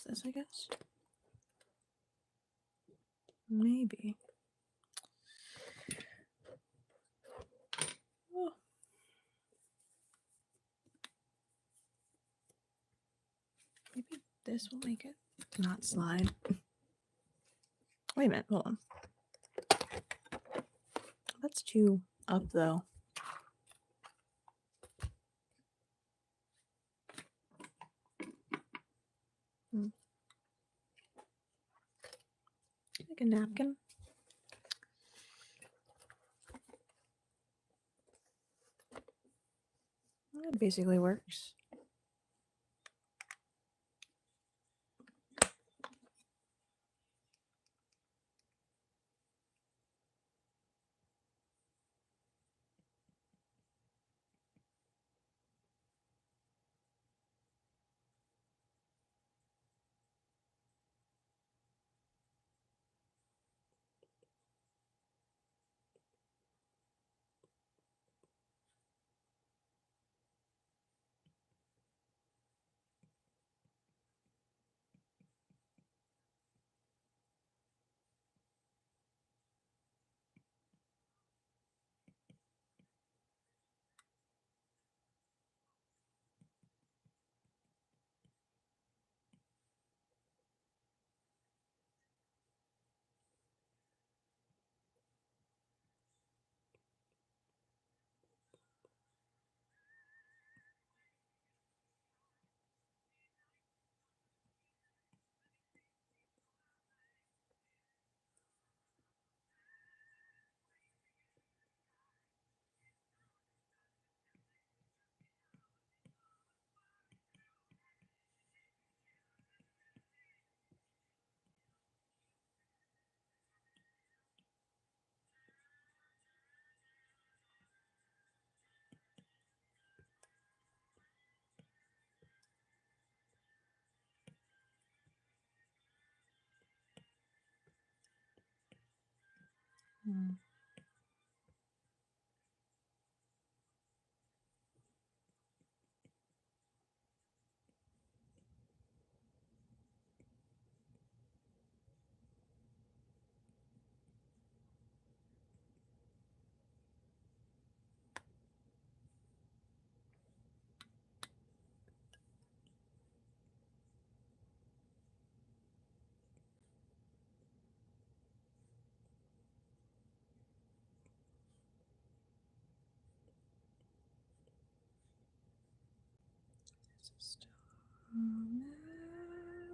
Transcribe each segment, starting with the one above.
this, I guess. Maybe. Oh. Maybe this will make it not slide. Wait a minute, hold on. That's too up though. Like a napkin. That basically works.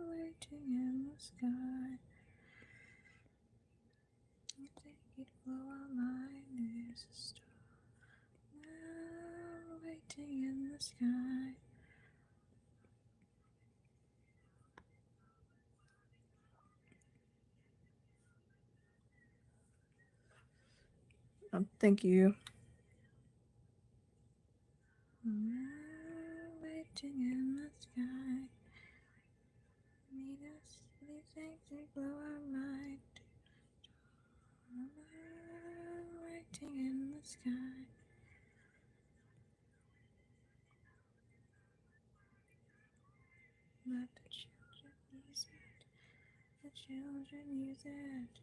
Waiting in the sky. I think it blow our mind. There's a star waiting in the sky. Oh, thank you. Waiting in the sky. Meet us, these things that blow our mind. Waiting in the sky. Let the children use it. The children use it.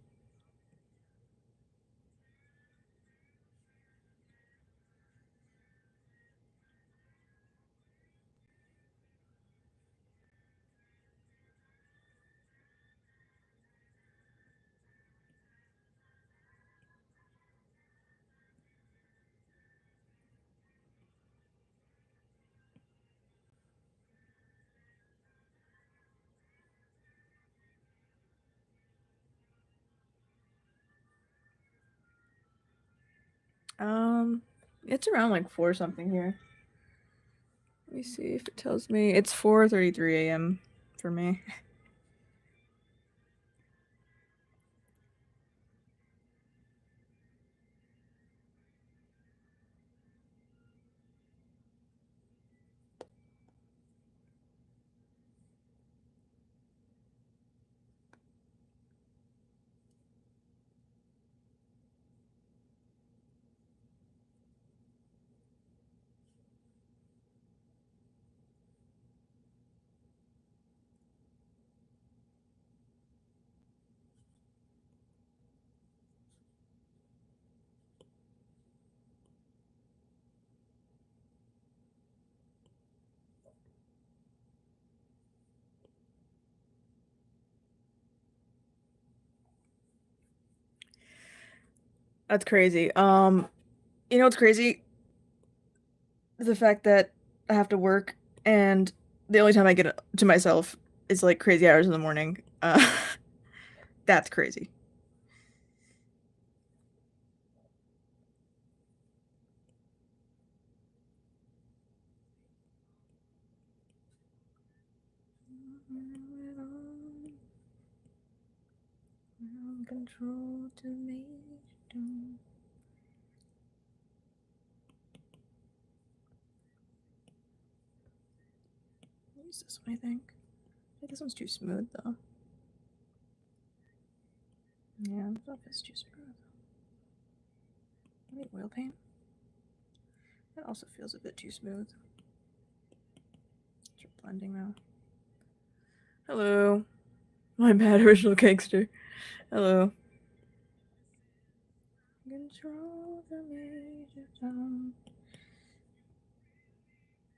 It's around like 4 something here. Let me see if it tells me. It's 4:33 a.m. for me. That's crazy. You know what's crazy? The fact that I have to work and the only time I get to myself is like crazy hours in the morning. That's crazy. Control to me. Use this one, I think. This one's too smooth though. Yeah, I thought it's too smooth. Maybe oil paint. That also feels a bit too smooth. Start blending now. Hello. My bad, original gangster. Hello. Control the major tom.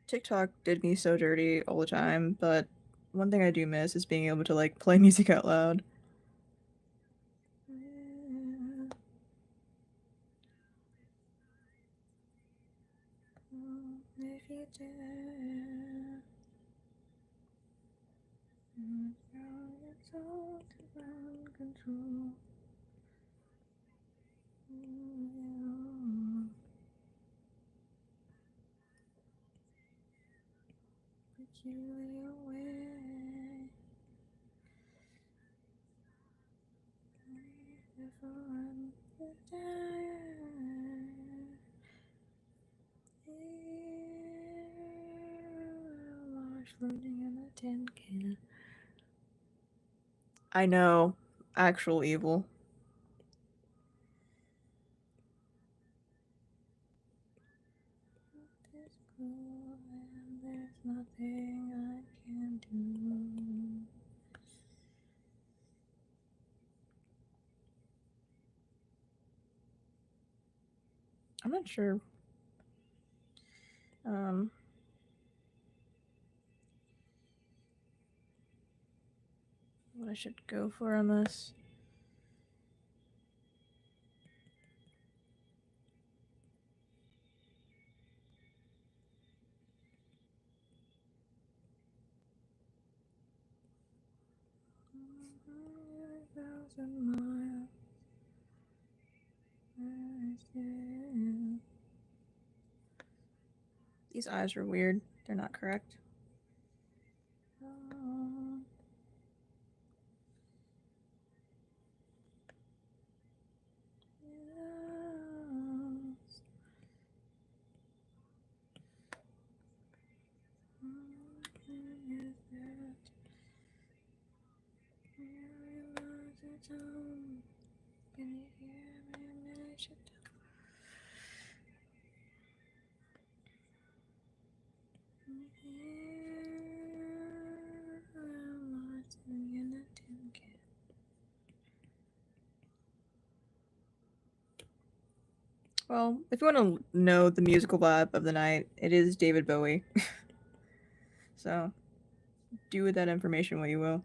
TikTok did me so dirty all the time, but one thing I do miss is being able to like play music out loud. If you dare, it's all to run control. Peculiar way. If I'm floating in a tin can. I know, actual evil. There's nothing I can do. I'm not sure. What I should go for on this. These eyes are weird. They're not correct. Can you hear me? Well, if you want to know the musical vibe of the night, it is David Bowie. So, do with that information what you will.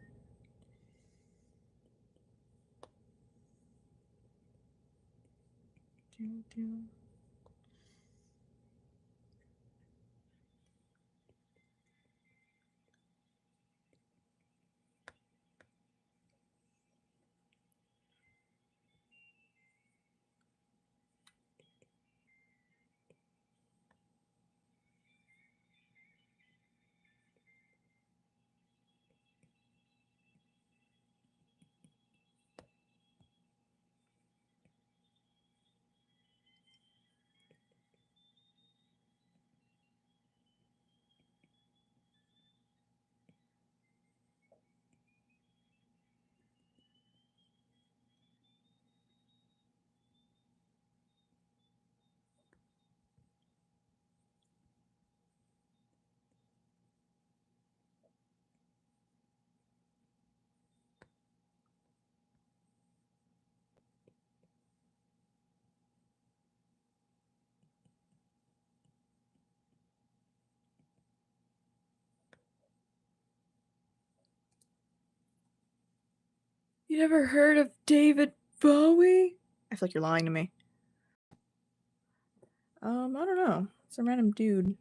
You never heard of David Bowie? I feel like you're lying to me. I don't know. Some random dude.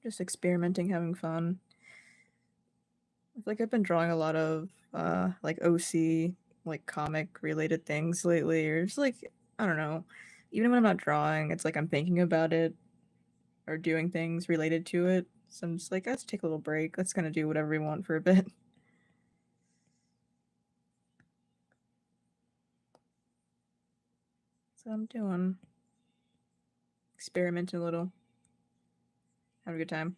Just experimenting, having fun. I feel like I've been drawing a lot of like OC, like comic related things lately, or just like I don't know. Even when I'm not drawing, it's like I'm thinking about it or doing things related to it. So I'm just like, let's take a little break. Let's kind of do whatever we want for a bit. So I'm doing experimenting a little, having a good time.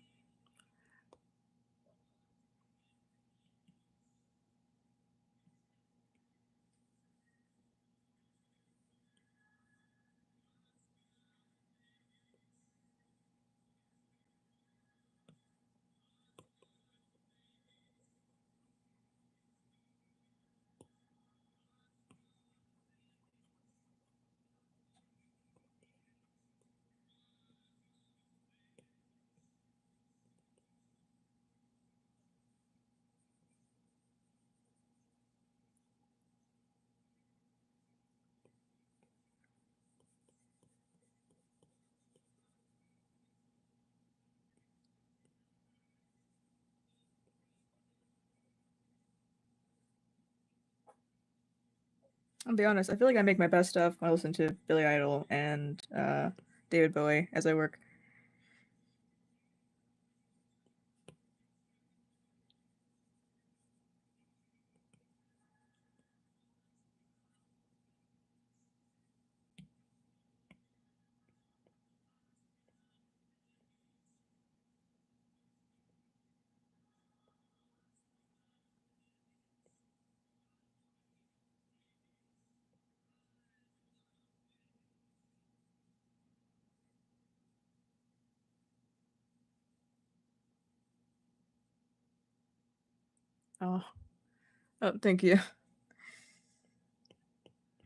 I'll be honest, I feel like I make my best stuff when I listen to Billy Idol and David Bowie as I work. Oh, oh, thank you.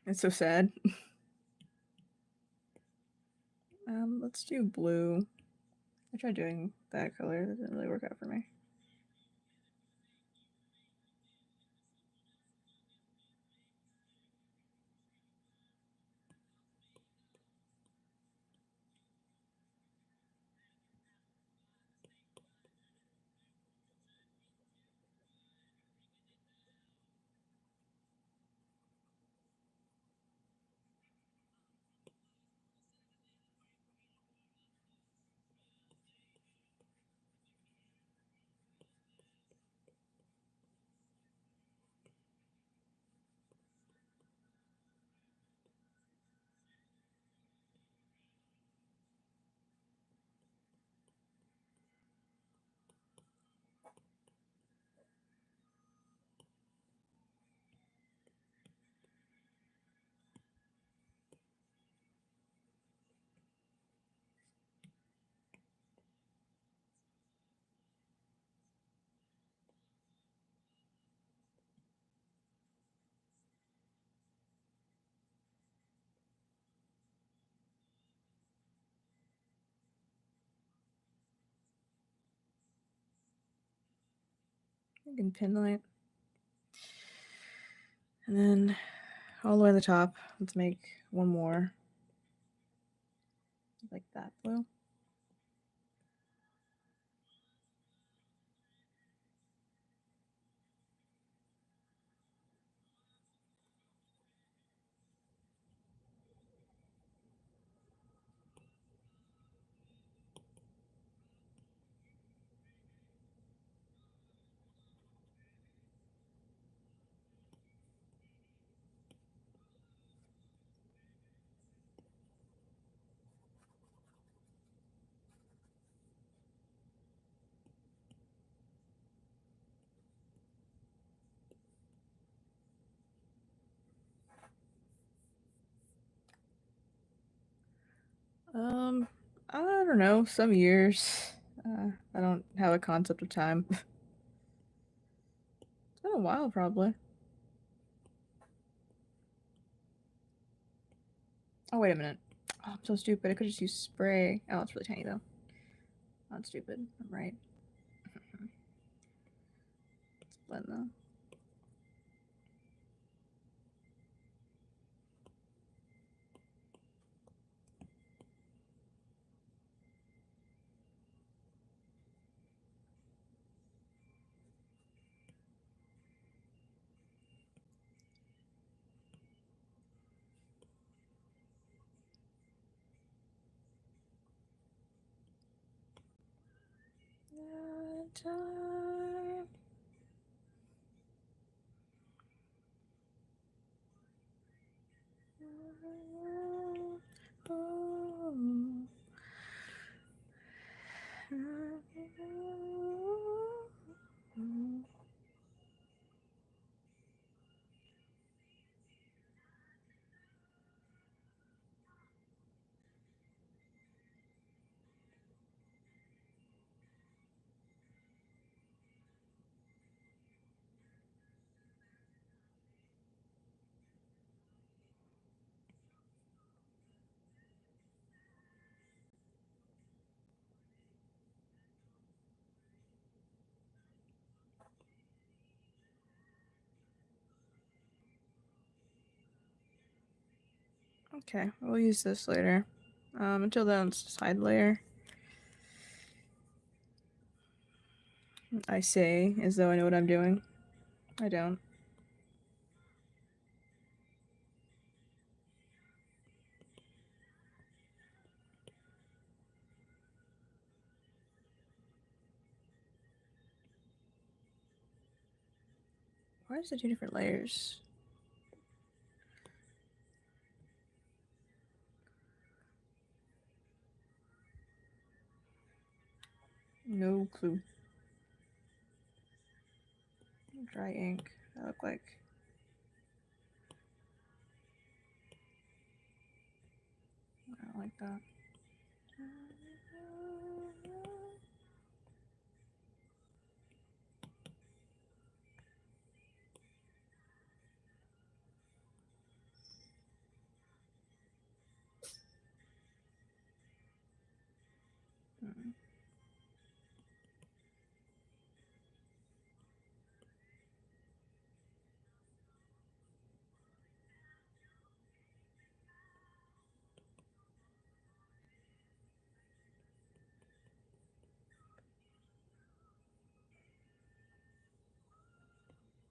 It's so sad. Let's do blue. I tried doing that color. That didn't really work out for me. I can pin light. And then all the way on the top, let's make one more. Like that blue. I don't know, some years. I don't have a concept of time. It's been a while, probably. Oh, wait a minute. Oh, I'm so stupid. I could just use spray. Oh, it's really tiny, though. Not stupid. I'm right. blend though. Time. Okay, we'll use this later. Until then, it's side layer. I say as though I know what I'm doing. I don't. Why is it 2 different layers? No clue. Dry ink. That look like. I don't like that.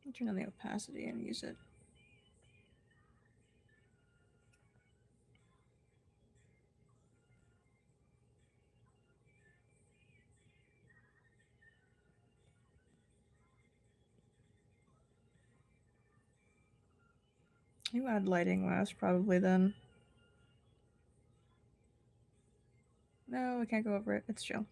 I'll turn on the opacity and use it. You add lighting last, probably then. No, I can't go over it. It's chill.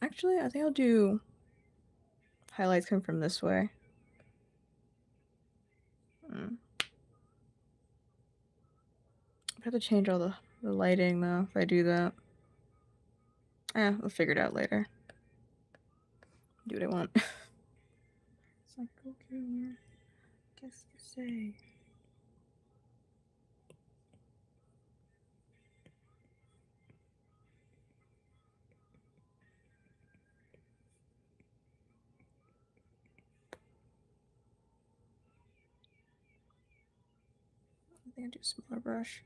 Actually, I think I'll do highlights come from this way. I have to change all the lighting though if I do that. We'll figure it out later. Do what I want. It's like, okay, guess to say. I think I'll do a smaller brush.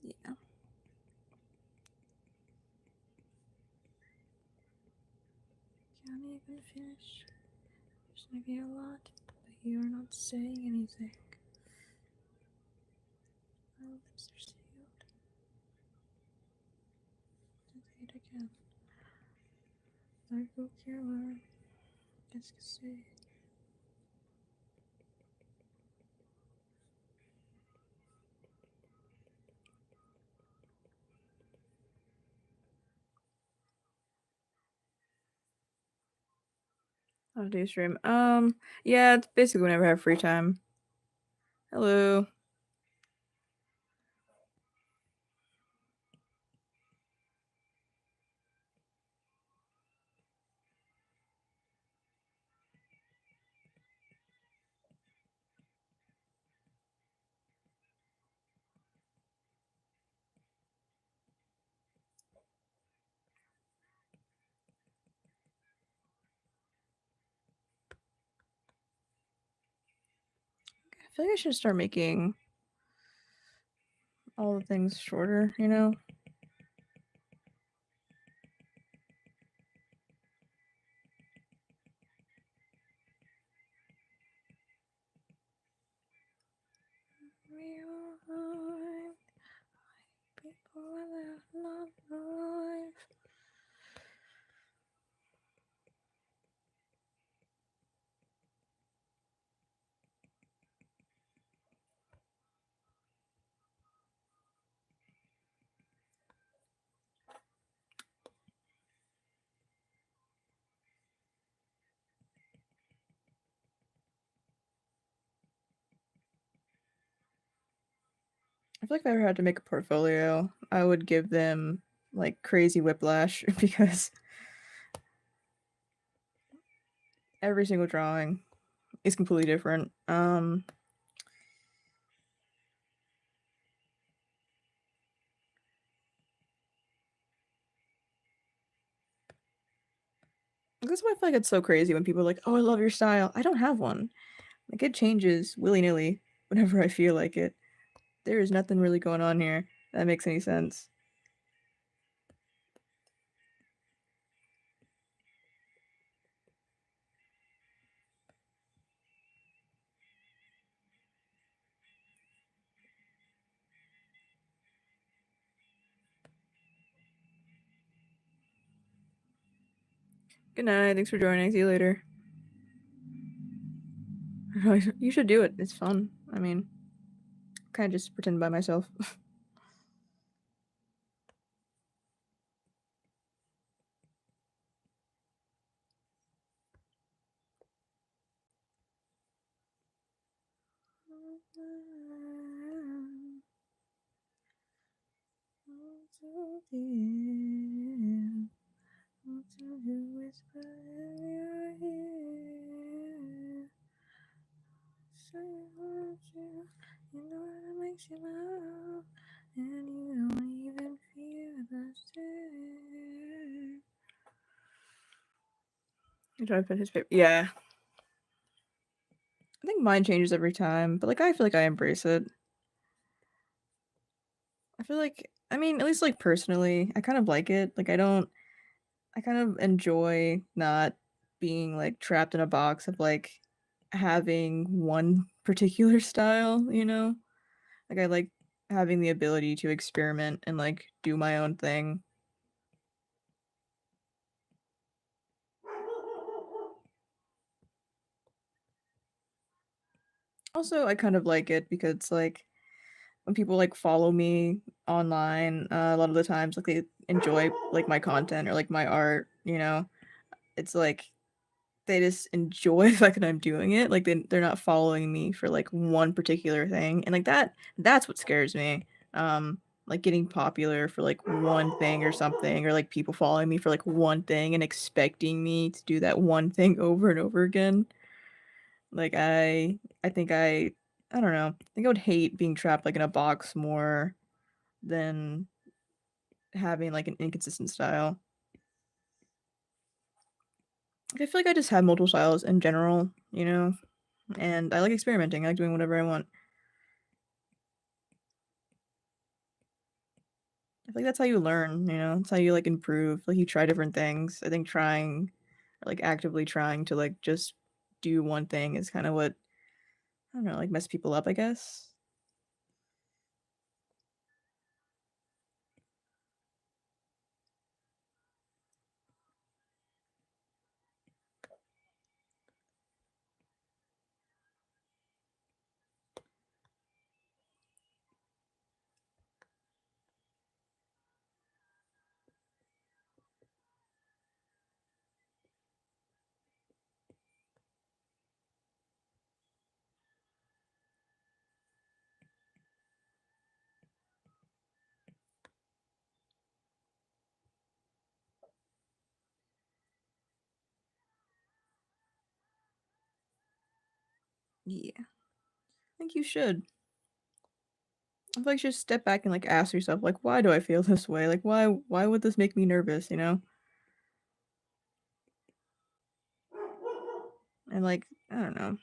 Yeah. even finish. There's maybe a lot, but you are not saying anything. My lips are sealed. Hesitate again. Psycho killer. Qu'est-ce que c'est? How to do stream? Yeah, it's basically whenever I have free time. Hello. I feel like I should start making all the things shorter, you know? People that are not alive. I feel like if I ever had to make a portfolio, I would give them like crazy whiplash because every single drawing is completely different. That's why I feel like it's so crazy when people are like, "Oh, I love your style." I don't have one. Like it changes willy-nilly whenever I feel like it. There is nothing really going on here that makes any sense. Good night. Thanks for joining. See you later. You should do it. It's fun. I mean, kind of just pretend by myself. You know that makes you laugh, and you don't even feel the same. You trying to put his paper? Yeah, I think mine changes every time, but like I feel like I embrace it. I feel like, I mean, at least like personally, I kind of like it. Like I kind of enjoy not being like trapped in a box of like having one particular style, you know? Like I like having the ability to experiment and like do my own thing. Also, I kind of like it because like when people like follow me online, a lot of the times like they enjoy like my content or like my art, you know? It's like they just enjoy the fact that I'm doing it. Like they're not following me for like one particular thing. And like that's what scares me. Like getting popular for like one thing or something, or like people following me for like one thing and expecting me to do that one thing over and over again. Like I think I don't know. I think I would hate being trapped like in a box more than having like an inconsistent style. Like, I feel like I just have multiple styles in general, you know, and I like experimenting. I like doing whatever I want. I feel like that's how you learn, you know? That's how you like improve. Like you try different things. I think trying like actively trying to like just do one thing is kind of what I don't know, like mess people up, I guess. Yeah, I think you should. I feel like you should step back and like ask yourself, like, why do I feel this way? Like, why would this make me nervous? You know? And like, I don't know.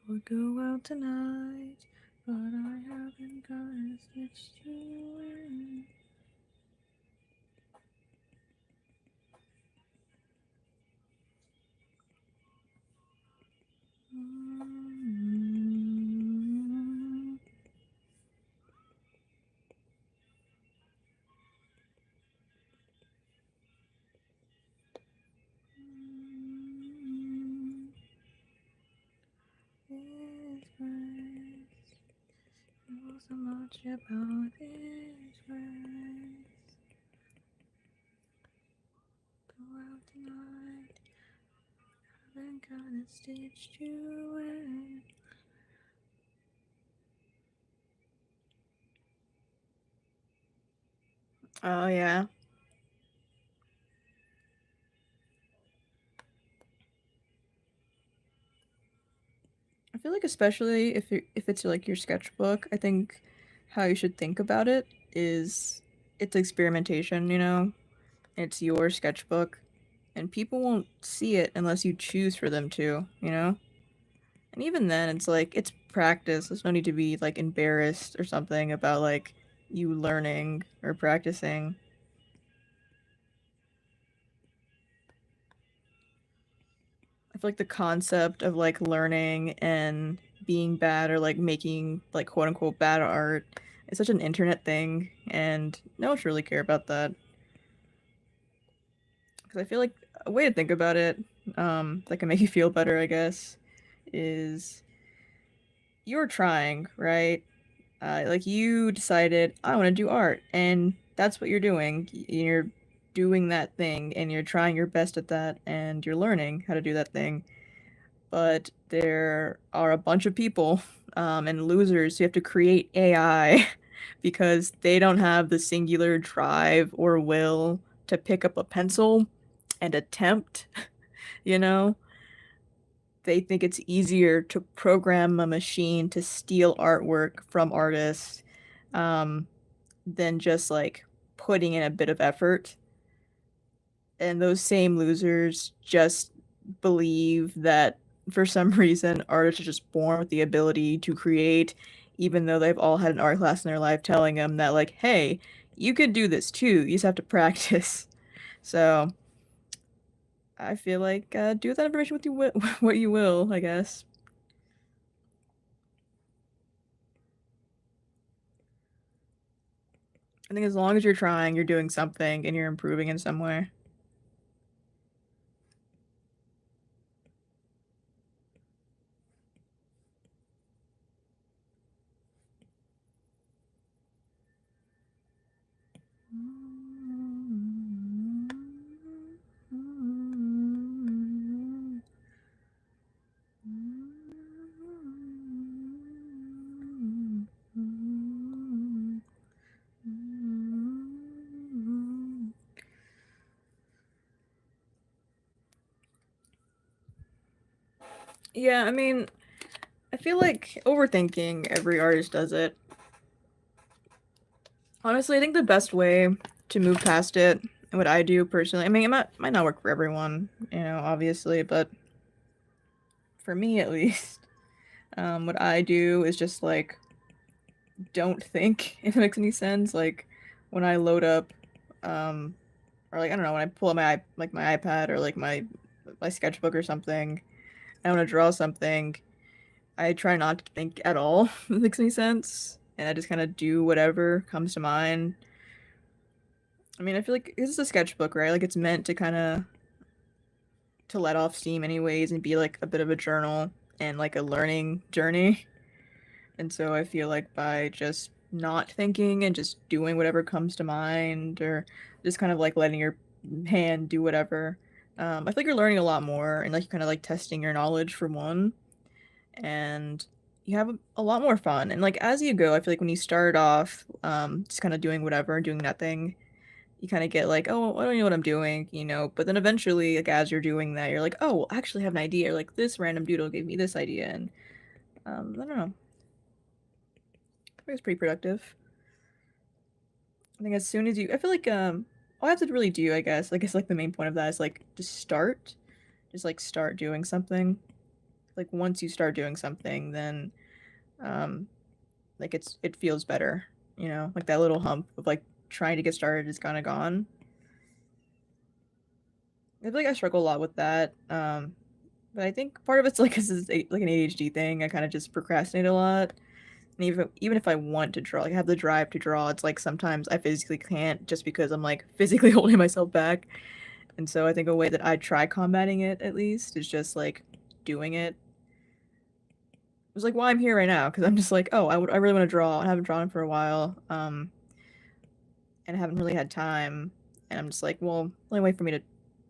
We'll go out tonight, but I haven't got a stitch to wear. This place, know so much about this place. Go out tonight, haven't got a stitch to wear. Oh yeah. I feel like especially if it's like your sketchbook, I think how you should think about it is it's experimentation, you know? It's your sketchbook and people won't see it unless you choose for them to, you know? And even then it's like it's practice. There's no need to be like embarrassed or something about like you learning or practicing. I feel like the concept of like learning and being bad or like making like quote unquote bad art is such an internet thing, and no one should really care about that. Because I feel like a way to think about it, that can make you feel better, I guess, is you're trying, right? Like you decided I want to do art, and that's what you're doing. You're doing that thing, and you're trying your best at that, and you're learning how to do that thing. But there are a bunch of people and losers who have to create AI because they don't have the singular drive or will to pick up a pencil and attempt, you know? They think it's easier to program a machine to steal artwork from artists um, than just like putting in a bit of effort. And those same losers just believe that for some reason artists are just born with the ability to create, even though they've all had an art class in their life telling them that like, hey, you could do this too, you just have to practice. So I feel like do with that information what you what you will, I guess. I think as long as you're trying, you're doing something and you're improving in some way. Yeah, I mean, I feel like overthinking, every artist does it. Honestly, I think the best way to move past it, and what I do personally, I mean, might not work for everyone, obviously, but for me at least, what I do is just like don't think, if it makes any sense. Like when I load up, um, or like I don't know, when I pull up my iPad or like my sketchbook or something, I want to draw something. I try not to think at all. If it makes any sense, and I just kind of do whatever comes to mind. I mean, I feel like this is a sketchbook, right? Like it's meant to kind of to let off steam anyways and be like a bit of a journal and like a learning journey. And so I feel like by just not thinking and just doing whatever comes to mind or just kind of like letting your hand do whatever, I feel like you're learning a lot more and like kind of like testing your knowledge for one. And you have a lot more fun. And like as you go, I feel like when you start off, just kind of doing whatever, doing nothing, you kind of get like, oh, I don't know what I'm doing. But then eventually, like as you're doing that, you're like, oh, well, I actually have an idea. Or, like this random doodle gave me this idea, and I don't know, I think it's pretty productive. I think as soon as I feel like all I have to really do, I guess like the main point of that is like just like start doing something. Like once you start doing something, then um, like it feels better. Like that little hump of like trying to get started is kind of gone. I feel like I struggle a lot with that. But I think part of it's like 'cause it's like an ADHD thing. I kind of just procrastinate a lot. And even if I want to draw, like I have the drive to draw, it's like sometimes I physically can't just because I'm like physically holding myself back. And so I think a way that I try combating it at least is just like doing it. It's like why I'm here right now because I'm just like, oh, I really want to draw. I haven't drawn for a while. And I haven't really had time. And I'm just like, well, the only way for me to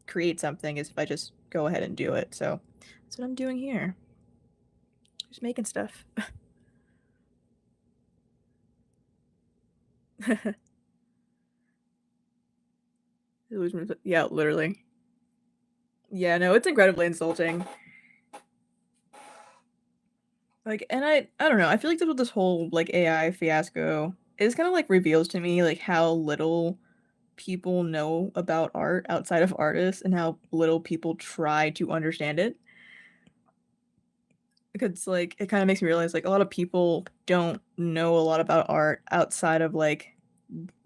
create something is if I just go ahead and do it. So that's what I'm doing here. Just making stuff. Yeah, literally. Yeah, no, it's incredibly insulting. Like, and I don't know. I feel like this whole like AI fiasco is kind of like reveals to me like how little people know about art outside of artists and how little people try to understand it. Because like it kind of makes me realize like a lot of people don't know a lot about art outside of like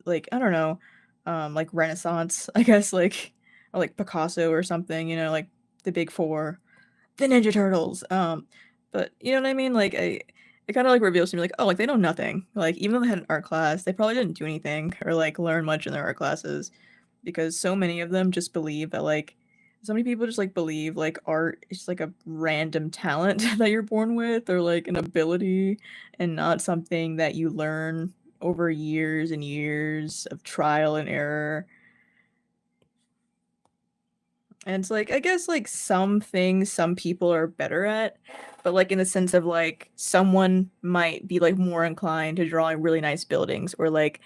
I don't know, like Renaissance, I guess, like or like Picasso or something, like the big four, the Ninja Turtles. But you know what I mean? Like it kind of like reveals to me like, oh, like they know nothing. Like even though they had an art class, they probably didn't do anything or like learn much in their art classes because so many of them just believe that like so many people just like believe like art is just like a random talent that you're born with or like an ability and not something that you learn over years and years of trial and error. And it's like I guess like some things some people are better at, but like in the sense of like someone might be like more inclined to drawing really nice buildings or like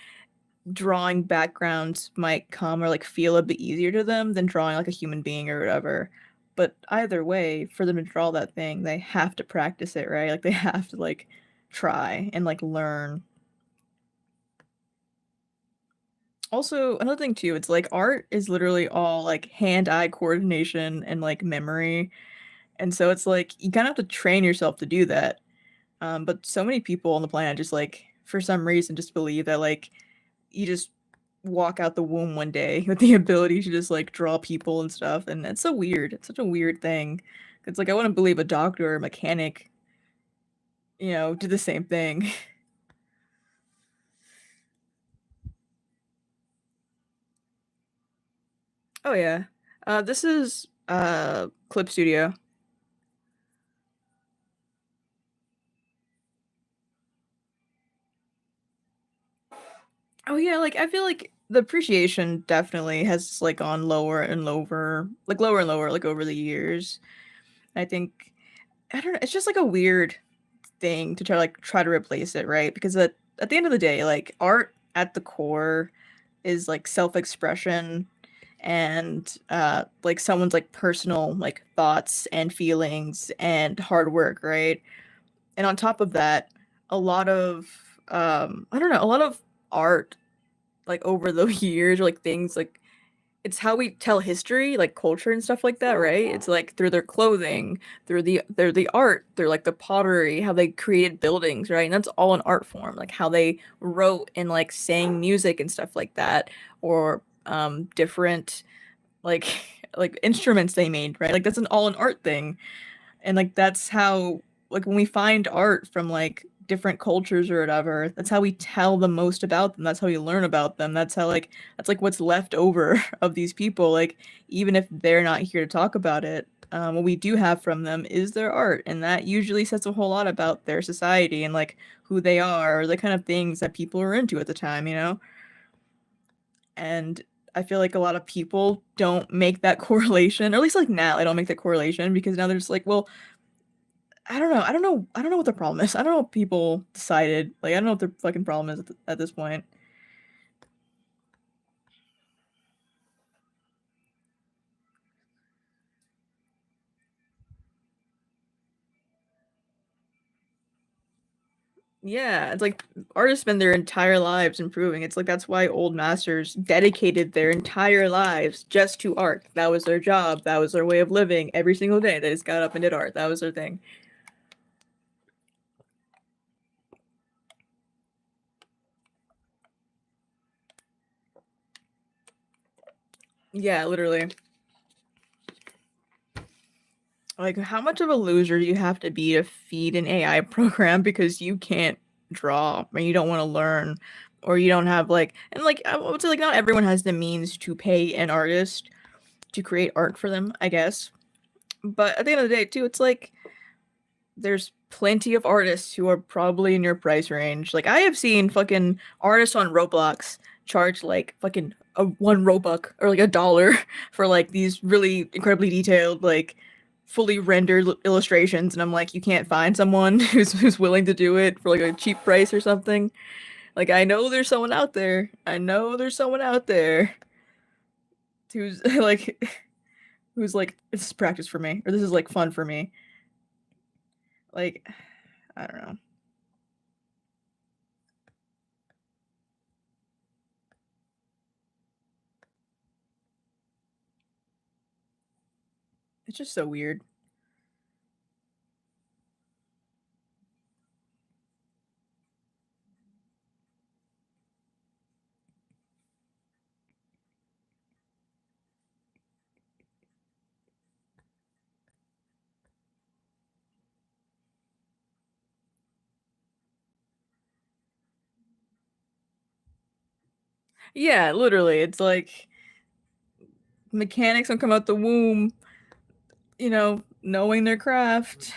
drawing backgrounds might come or like feel a bit easier to them than drawing like a human being or whatever. But either way, for them to draw that thing, they have to practice it, right? Like they have to like try and like learn. Also, another thing too, it's like art is literally all like hand-eye coordination and like memory. And so it's like you kind of have to train yourself to do that. But so many people on the planet just like for some reason just believe that like you just walk out the womb one day with the ability to just like draw people and stuff, and it's so weird. It's such a weird thing. It's like I wouldn't believe a doctor or a mechanic, do the same thing. Oh yeah. This is Clip Studio. Oh yeah, like I feel like the appreciation definitely has like gone lower and lower, like lower and lower, like over the years. I think I don't know, it's just like a weird thing to try to replace it, right? Because at the end of the day, like art at the core is like self-expression and like someone's like personal like thoughts and feelings and hard work, right? And on top of that, a lot of I don't know, a lot of art like over the years or like things like it's how we tell history, like culture and stuff like that, right? It's like through their clothing, through the art, through like the pottery, how they created buildings, right? And that's all an art form, like how they wrote and like sang music and stuff like that, or different like like instruments they made, right? Like that's an all an art thing. And like that's how like when we find art from like different cultures or whatever, that's how we tell the most about them. That's how we learn about them. That's how like that's like what's left over of these people. Like even if they're not here to talk about it, what we do have from them is their art, and that usually says a whole lot about their society and like who they are, or the kind of things that people are into at the time, you know? And I feel like a lot of people don't make that correlation, or at least like now, I don't make that correlation because now they're just like, well, I don't know. I don't know what the problem is. I don't know what people decided. Like, I don't know what their fucking problem is at this point. Yeah, it's like artists spend their entire lives improving. It's like that's why old masters dedicated their entire lives just to art. That was their job. That was their way of living. Every single day, they just got up and did art. That was their thing. Yeah, literally. Like, how much of a loser do you have to be to feed an AI program because you can't draw or you don't want to learn or you don't have like, and like, I would say, like, not everyone has the means to pay an artist to create art for them, I guess. But at the end of the day, too, it's like there's plenty of artists who are probably in your price range. Like, I have seen fucking artists on Roblox charge like fucking a one Robux or like $1 for like these really incredibly detailed, like fully rendered illustrations, and I'm like, you can't find someone who's willing to do it for like a cheap price or something. Like I know there's someone out there. I know there's someone out there who's like who's like this is practice for me or this is like fun for me. Like I don't know. It's just so weird. Yeah, literally. It's like mechanics don't come out the womb, you know, knowing their craft,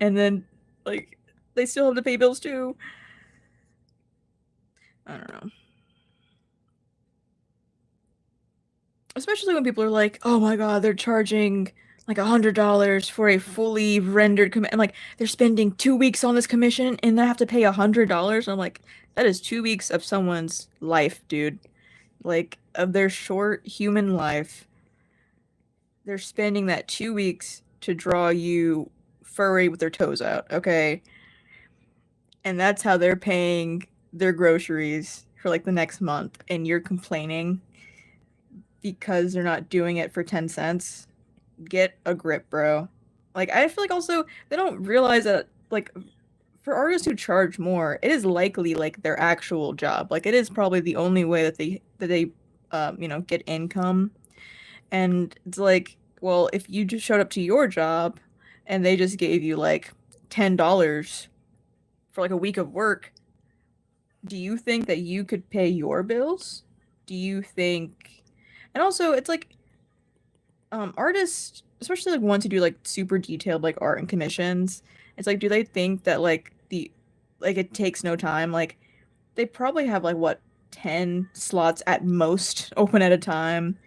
and then like they still have to pay bills too. I don't know. Especially when people are like, "Oh my God, they're charging like $100 for a fully rendered commit." I'm like, they're spending 2 weeks on this commission and they have to pay $100. I'm like, that is 2 weeks of someone's life, dude. Like of their short human life. They're spending that 2 weeks to draw you furry with their toes out, okay? And that's how they're paying their groceries for like the next month, and you're complaining because they're not doing it for 10 cents. Get a grip, bro. Like I feel like also they don't realize that like for artists who charge more, it is likely like their actual job. Like it is probably the only way that they you know, get income. And it's like, well, if you just showed up to your job and they just gave you like $10 for like a week of work, do you think that you could pay your bills? Do you think? And also, it's like Artists, especially like ones who do like super detailed like art and commissions, it's like do they think that like it takes no time? Like they probably have like what 10 slots at most open at a time,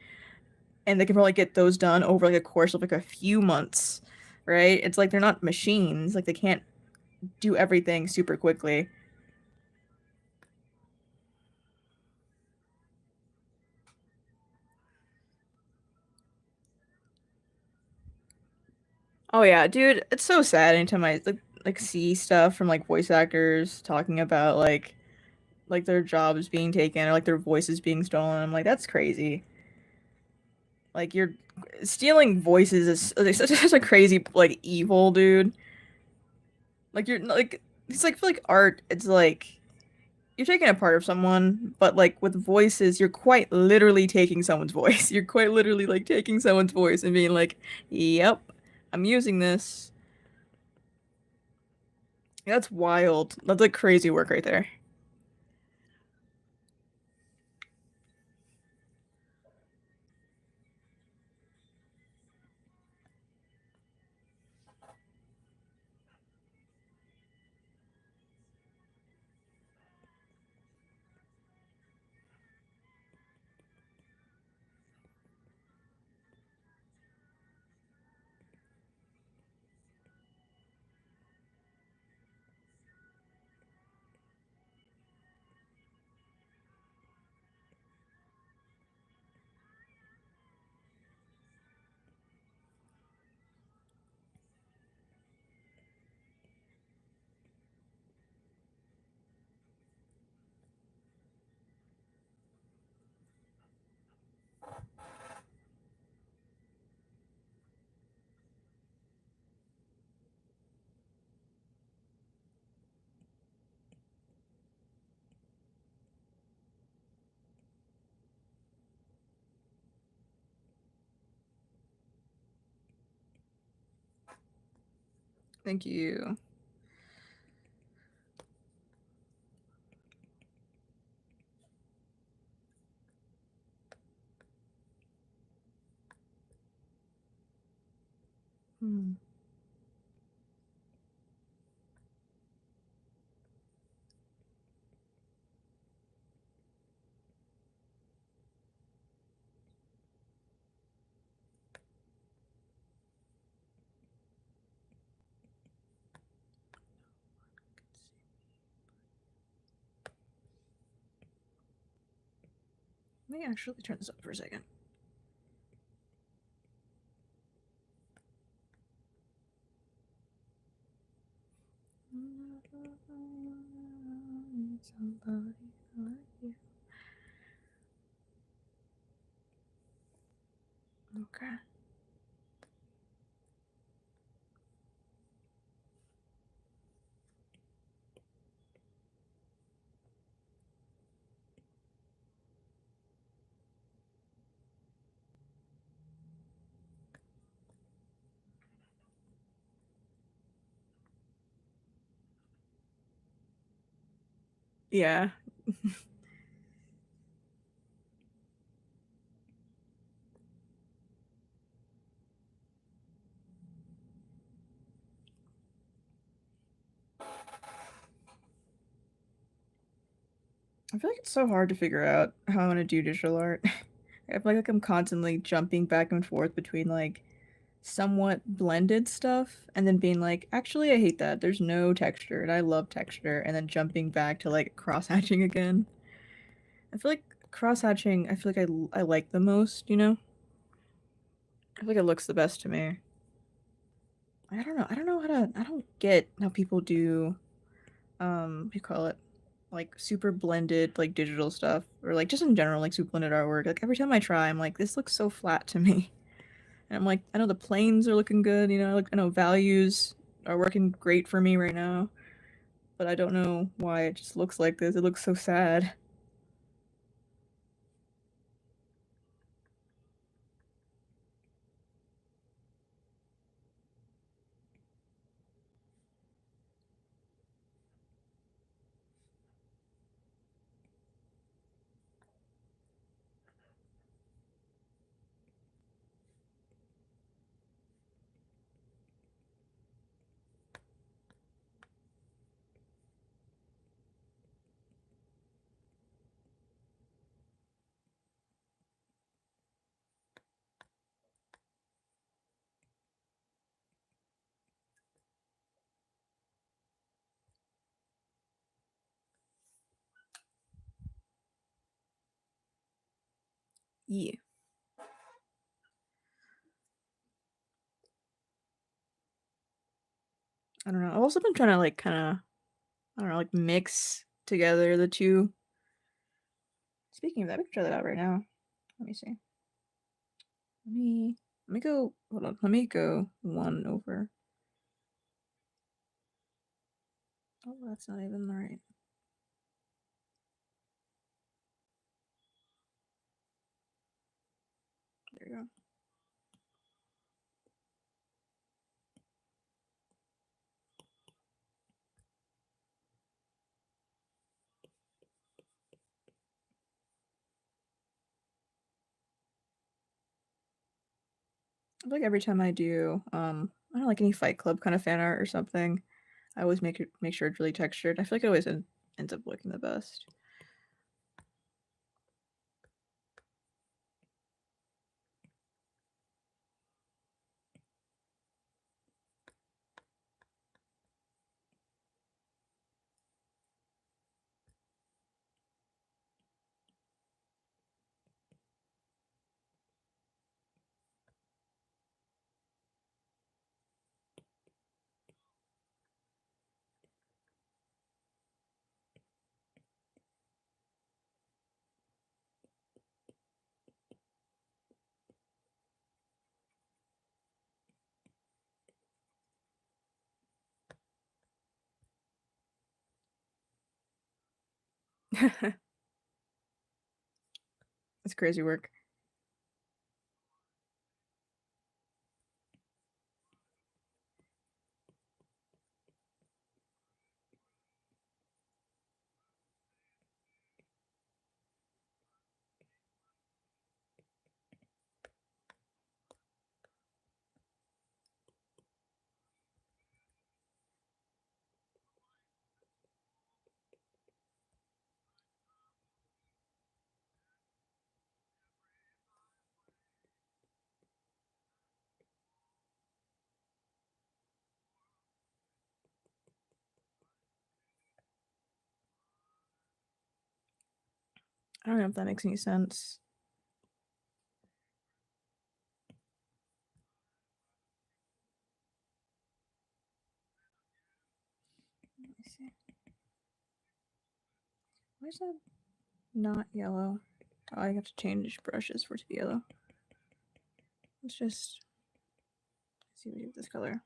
and they can probably get those done over like a course of like a few months, right? It's like they're not machines, like they can't do everything super quickly. Oh yeah, dude, it's so sad anytime I like see stuff from like voice actors talking about like their jobs being taken or like their voices being stolen. I'm like, that's crazy. Like you're stealing voices is like, such a crazy like evil, dude. Like you're like it's like for like art, it's like you're taking a part of someone, but like with voices, you're quite literally taking someone's voice. You're quite literally like taking someone's voice and being like, "Yep, I'm using this." That's wild. That's like crazy work right there. Thank you. Hmm. Let me actually turn this up for a second. Somebody like you. Okay. Yeah. I feel like it's so hard to figure out how I want to do digital art. I feel like I'm constantly jumping back and forth between like somewhat blended stuff and then being like, actually, I hate that. There's no texture and I love texture, and then jumping back to like cross hatching again. I feel like cross hatching, I feel like I like the most, you know? I feel like it looks the best to me. I don't know. I don't know how to, I don't get how people do, what do you call it? Like super blended, like digital stuff, or like just in general, like super blended artwork. Like every time I try, I'm like, this looks so flat to me. And I'm like, I know the planes are looking good, you know, like I know values are working great for me right now, but I don't know why it just looks like this. It looks so sad. Yeah. I don't know. I've also been trying to like kind of, I don't know, like mix together the two. Speaking of that, we can try that out right now. Let me see. Let me go. Hold on. Let me go one over. Oh, that's not even right. There you go. I feel like every time I do, I don't know, like any Fight Club kind of fan art or something, I always make sure it's really textured. I feel like it always ends up looking the best. It's crazy work. I don't know if that makes any sense. Let me see. Why is that not yellow? Oh, I have to change brushes for it to be yellow. Let's just see what we do with this color.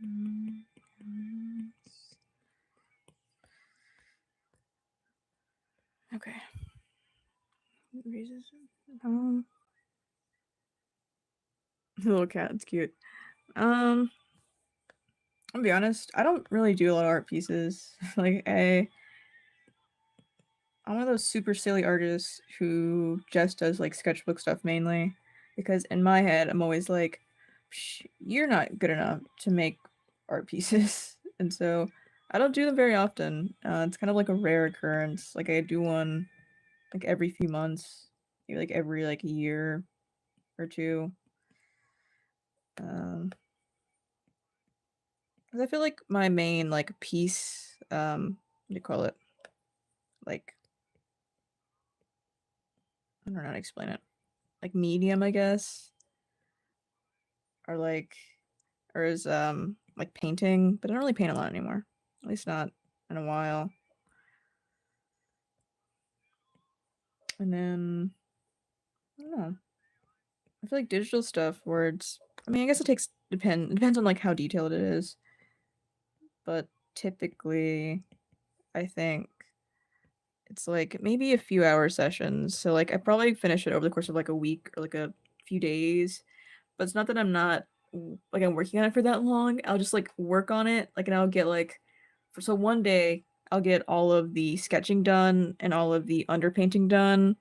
Mm, Okay. Raises. Um, the little cat. It's cute. Um, I'll be honest. I don't really do a lot of art pieces. I'm one of those super silly artists who just does like sketchbook stuff mainly, because in my head I'm always like, you're not good enough to make art pieces, and so I don't do them very often. It's kind of like a rare occurrence. Like I do one like every few months, maybe like every like year or two. Um, 'Cause I feel like my main like piece, what do you call it? Like I don't know how to explain it. Like medium, I guess, or like or is like painting, but I don't really paint a lot anymore. At least not in a while. And then I don't know. I feel like digital stuff where it's I mean, I guess it depends on like how detailed it is, but typically I think it's like maybe a few hour sessions. So like I probably finish it over the course of like a week or like a few days. But it's not that I'm not like I'm working on it for that long. I'll just like work on it, like, and I'll get like for so one day I'll get all of the sketching done and all of the underpainting done.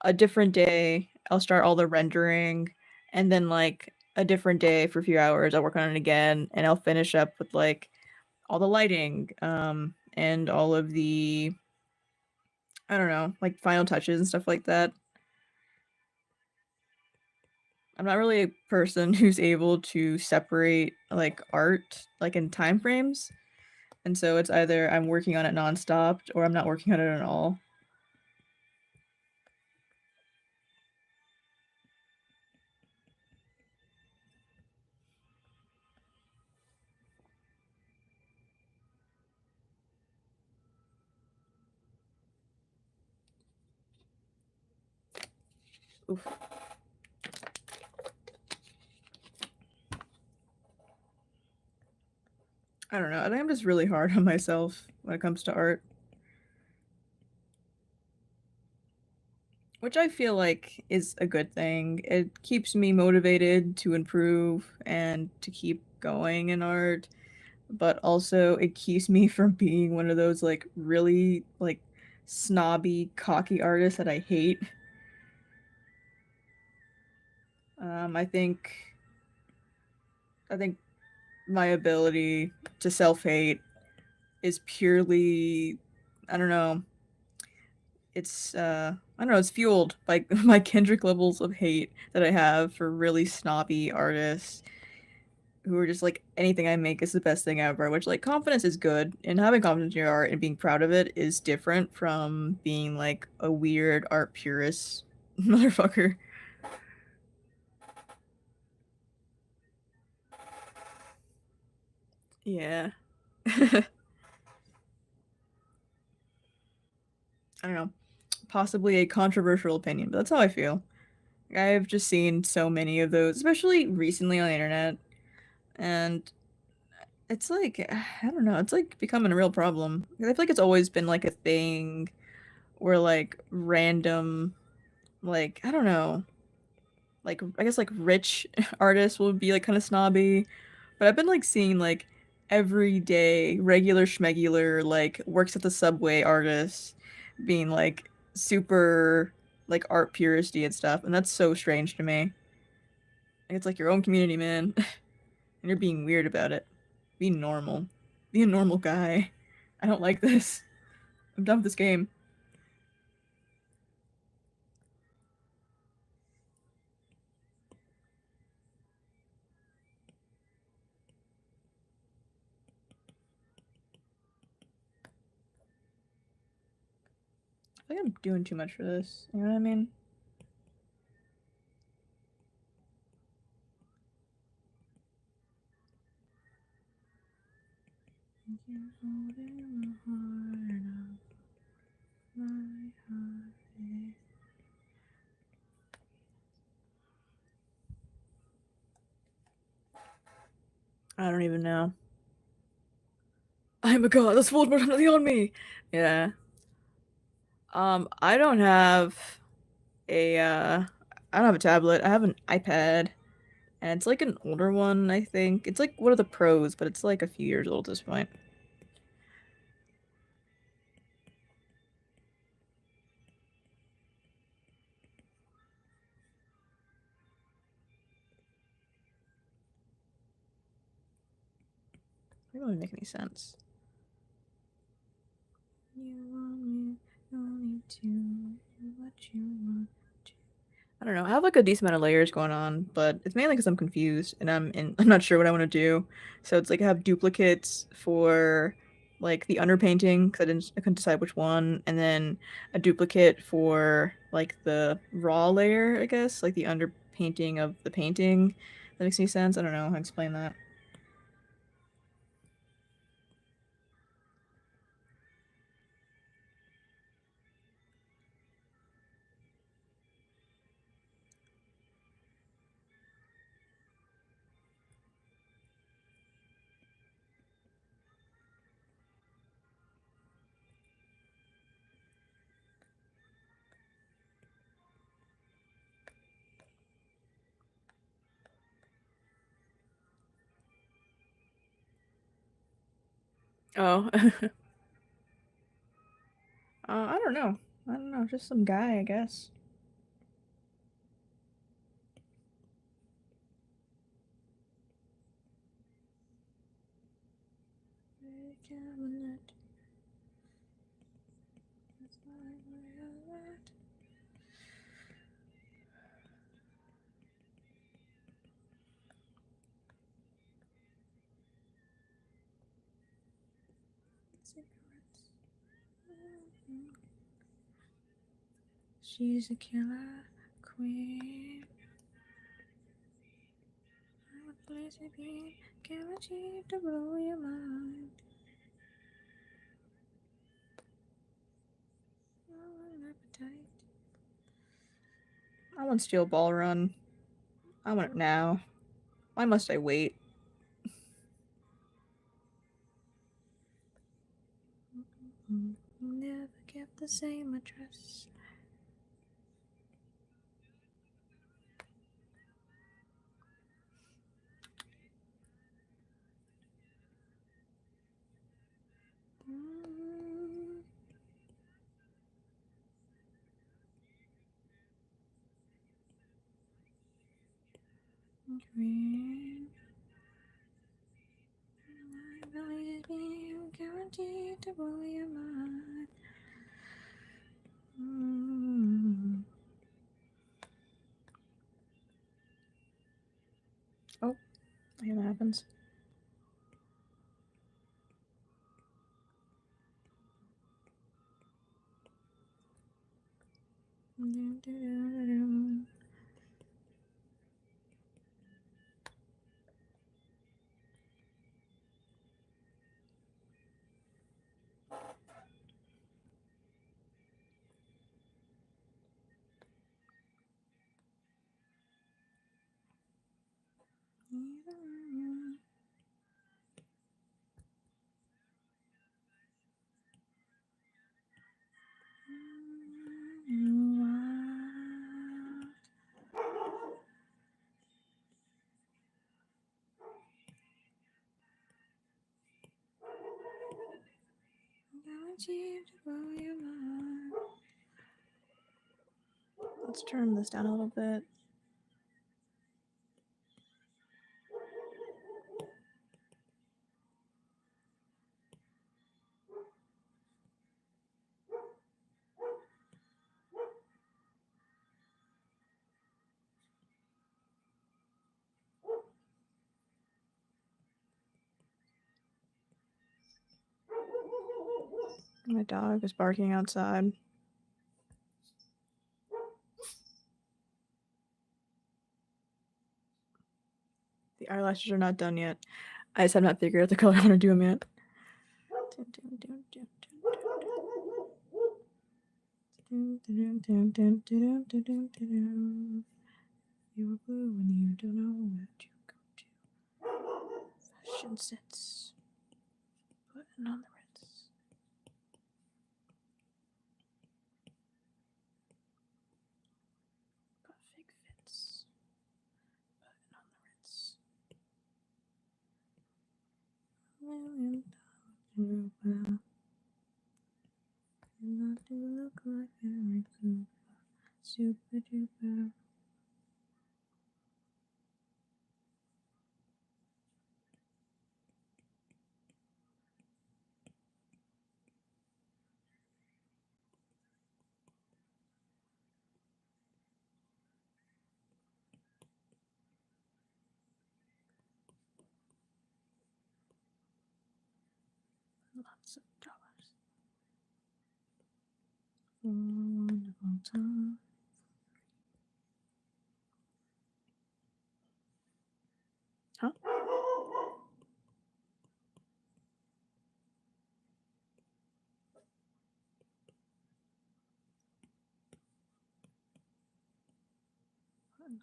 a different day, I'll start all the rendering, and then, like, a different day for a few hours, I'll work on it again, and I'll finish up with, like, all the lighting, and all of the I don't know, like, final touches and stuff like that. I'm not really a person who's able to separate, like, art, like, in time frames, and so it's either I'm working on it nonstop or I'm not working on it at all. Oof. I don't know, I think I'm just really hard on myself when it comes to art, which I feel like is a good thing. It keeps me motivated to improve and to keep going in art, but also it keeps me from being one of those, like, really, like, snobby, cocky artists that I hate. I think my ability to self-hate is purely I don't know, I don't know, it's fueled by my Kendrick levels of hate that I have for really snobby artists who are just like anything I make is the best thing ever, which like confidence is good and having confidence in your art and being proud of it is different from being like a weird art purist motherfucker. Yeah. I don't know. Possibly a controversial opinion, but that's how I feel. I've just seen so many of those, especially recently on the internet, and it's like I don't know, it's like becoming a real problem. I feel like it's always been like a thing where like random, like I don't know, like I guess like rich artists will be like kind of snobby, but I've been like seeing like everyday regular schmegular like works at the subway artists being like super like art puristy and stuff, and that's so strange to me. It's like your own community, man, and you're being weird about it. Be normal. Be a normal guy. I don't like this. I'm done with this game. I think I'm doing too much for this. You know what I mean? I don't even know. I'm a god. That's Voldemort on me. Yeah. I don't have a I don't have a tablet. I have an iPad, and it's like an older one, I think. It's like one of the pros, but it's like a few years old at this point. It doesn't really make any sense. You want me, don't need to do what you want to. I don't know. I have like a decent amount of layers going on, but it's mainly because I'm confused and I'm not sure what I want to do. So it's like I have duplicates for like the underpainting because I couldn't decide which one, and then a duplicate for like the raw layer, I guess, like the underpainting of the painting. That makes any sense? I don't know how to explain that. Oh, I don't know. I don't know. Just some guy, I guess. She's a killer queen. I would place it be guaranteed to blow your mind. I want Steel Ball Run. I want it now. Why must I wait? Never kept the same address. Green. I believe you guaranteed to blow your mind. Oh, I hate that happens. Let's turn this down a little bit. My dog is barking outside. The eyelashes are not done yet. I just have not figured out the color I want to do them yet. You were blue when you don't know where to go to. Fashion sets. Putting on the Ritz. Got fake fits. Putting on the Ritz. $1 million and not to look like Eric Super duper. Lots of dollars. For a wonderful time. Huh? $1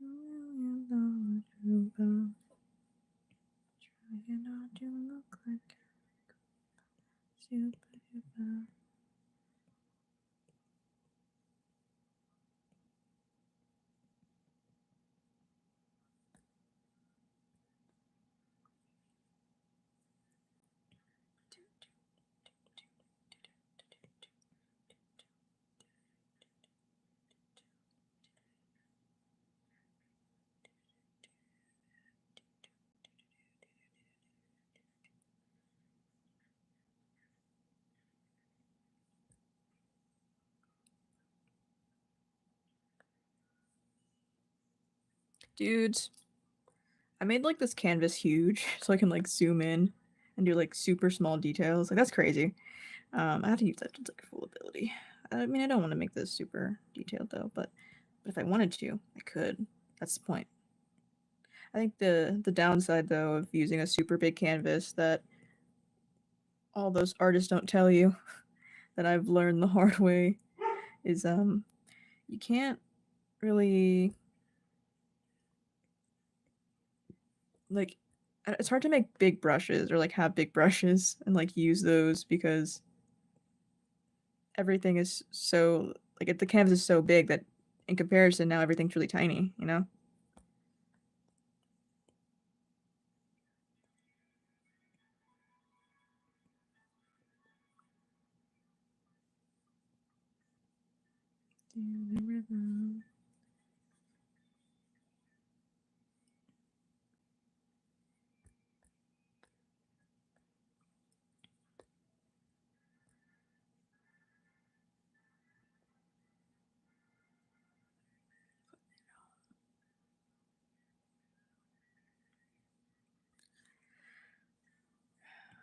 million trooper. Trying not to look like super duper. Dudes, I made like this canvas huge so I can like zoom in and do like super small details. Like that's crazy. I have to use that to like full ability. I mean, I don't want to make this super detailed though, but if I wanted to, I could. That's the point. I think the downside though of using a super big canvas that all those artists don't tell you that I've learned the hard way is you can't really like it's hard to make big brushes or like have big brushes and like use those because everything is so like the canvas is so big that in comparison now everything's really tiny, you know?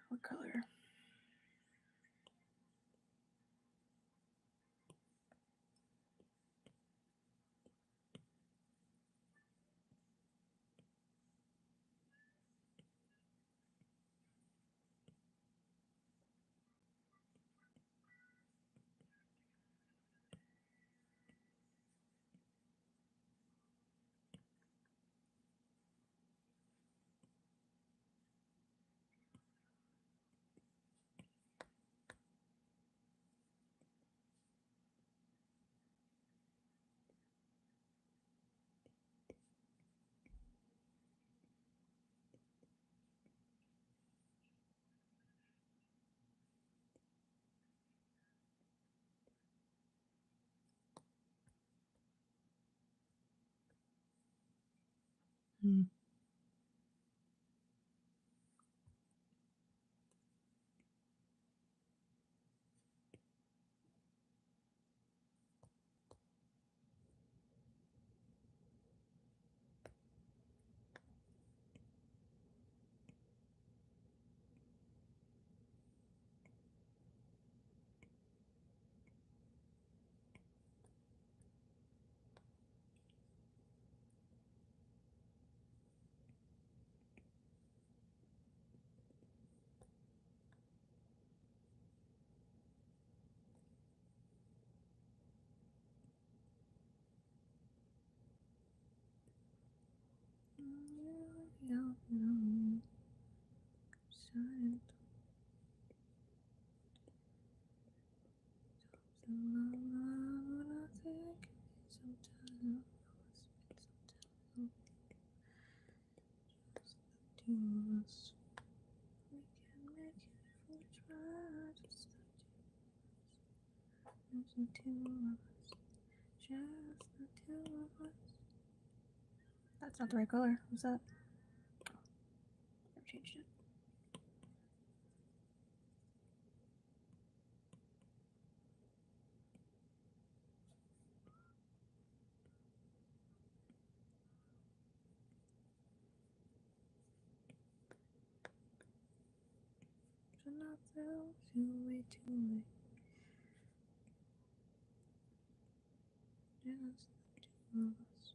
What color? Hmm. That's not the right color. What's that? I've changed it. Should not fail too way too late. Just the two of us.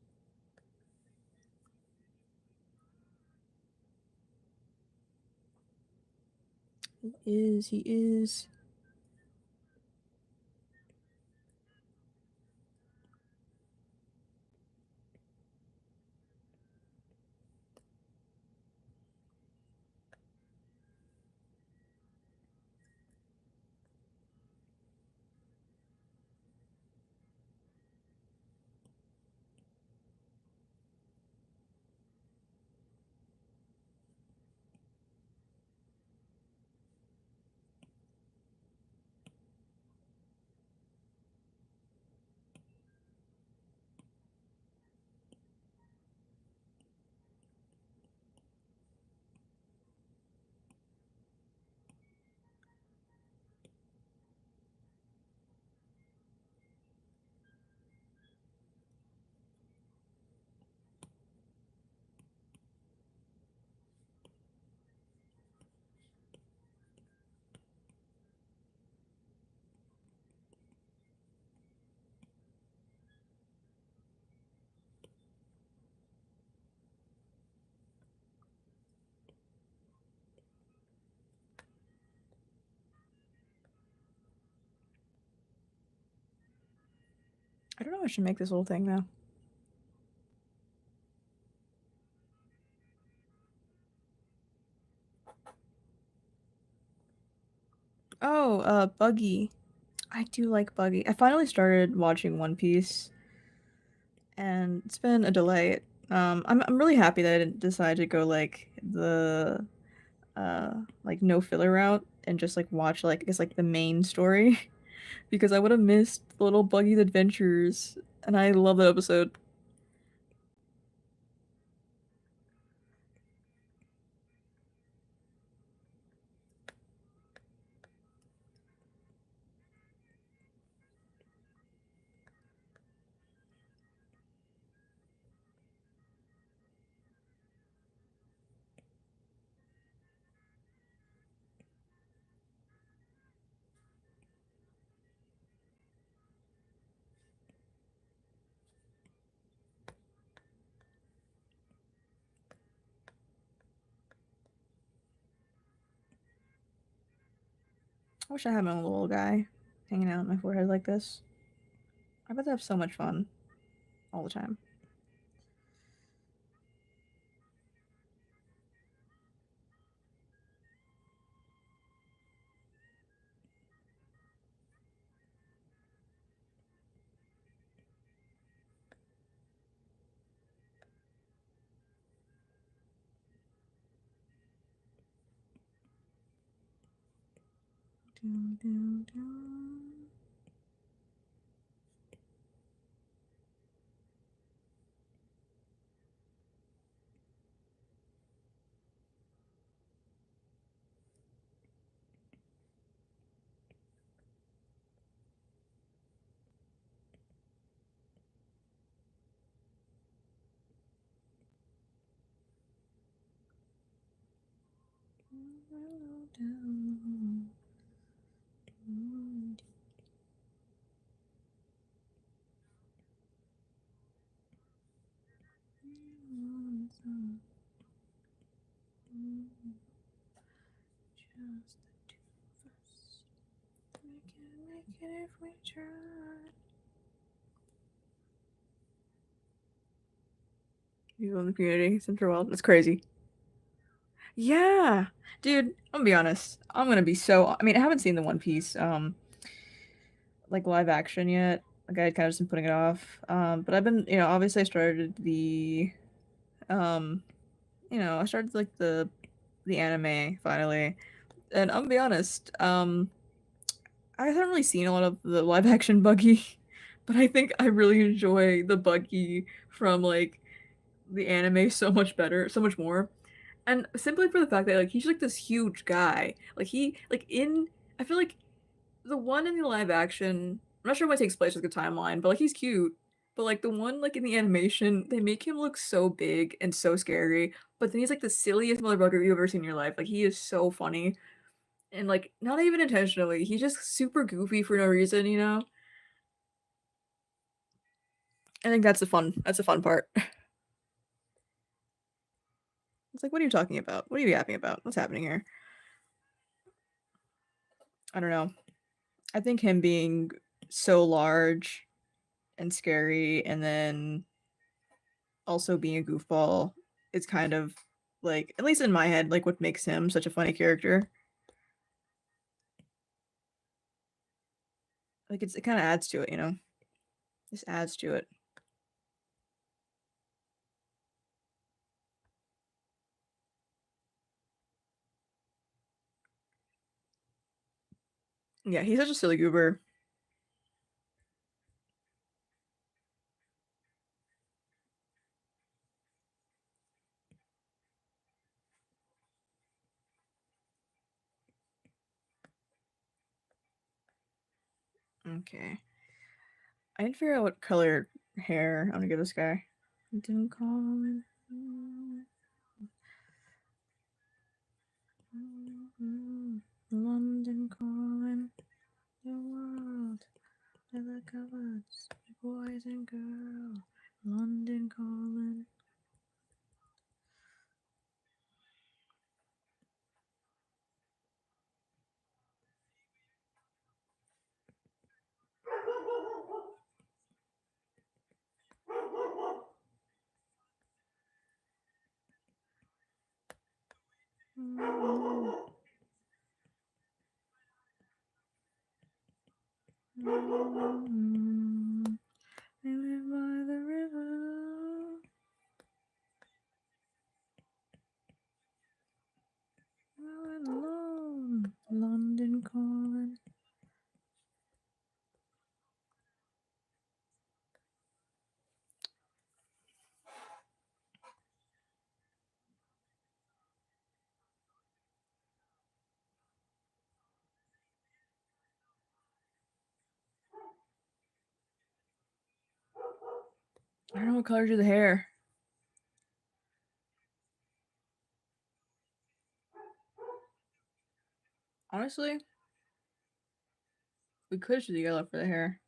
He is. He is. I don't know. I should make this whole thing though. Oh, Buggy. I do like Buggy. I finally started watching One Piece, and it's been a delay. I'm really happy that I didn't decide to go like the like no filler route and just like watch like I guess like the main story because I would have missed little Buggy's adventures, and I love that episode. I wish I had my own little guy hanging out on my forehead like this. I bet to have so much fun all the time. Dun, dun, dun. Just the two of us. We can make it if we try. People in the community, Central World. It's crazy. Yeah, dude. I'm gonna be honest. I'm gonna be so. I mean, I haven't seen the One Piece like live action yet. Like I kind of just been putting it off. But I've been, obviously I started the um, I started like the anime finally, and I'm gonna be honest. I haven't really seen a lot of the live action Buggy, but I think I really enjoy the Buggy from like the anime so much better, so much more. And simply for the fact that like he's like this huge guy. Like he like in I feel like the one in the live action, I'm not sure when it takes place like the timeline, but like he's cute. But like the one like in the animation, they make him look so big and so scary. But then he's like the silliest motherfucker you've ever seen in your life. Like he is so funny. And like not even intentionally. He's just super goofy for no reason, you know? I think that's the fun part. It's like, what are you talking about? What are you yapping about? What's happening here? I don't know. I think him being so large and scary and then also being a goofball is kind of like, at least in my head, like what makes him such a funny character. Like it kind of adds to it, you know? Just adds to it. Yeah, he's such a silly goober. Okay. I didn't figure out what color hair I'm gonna give this guy. London calling. London calling. The world. The cupboards. Boys and girls. London calling. I live by the river. All alone, London calling. I don't know what color do the hair. Honestly, we could do the yellow for the hair.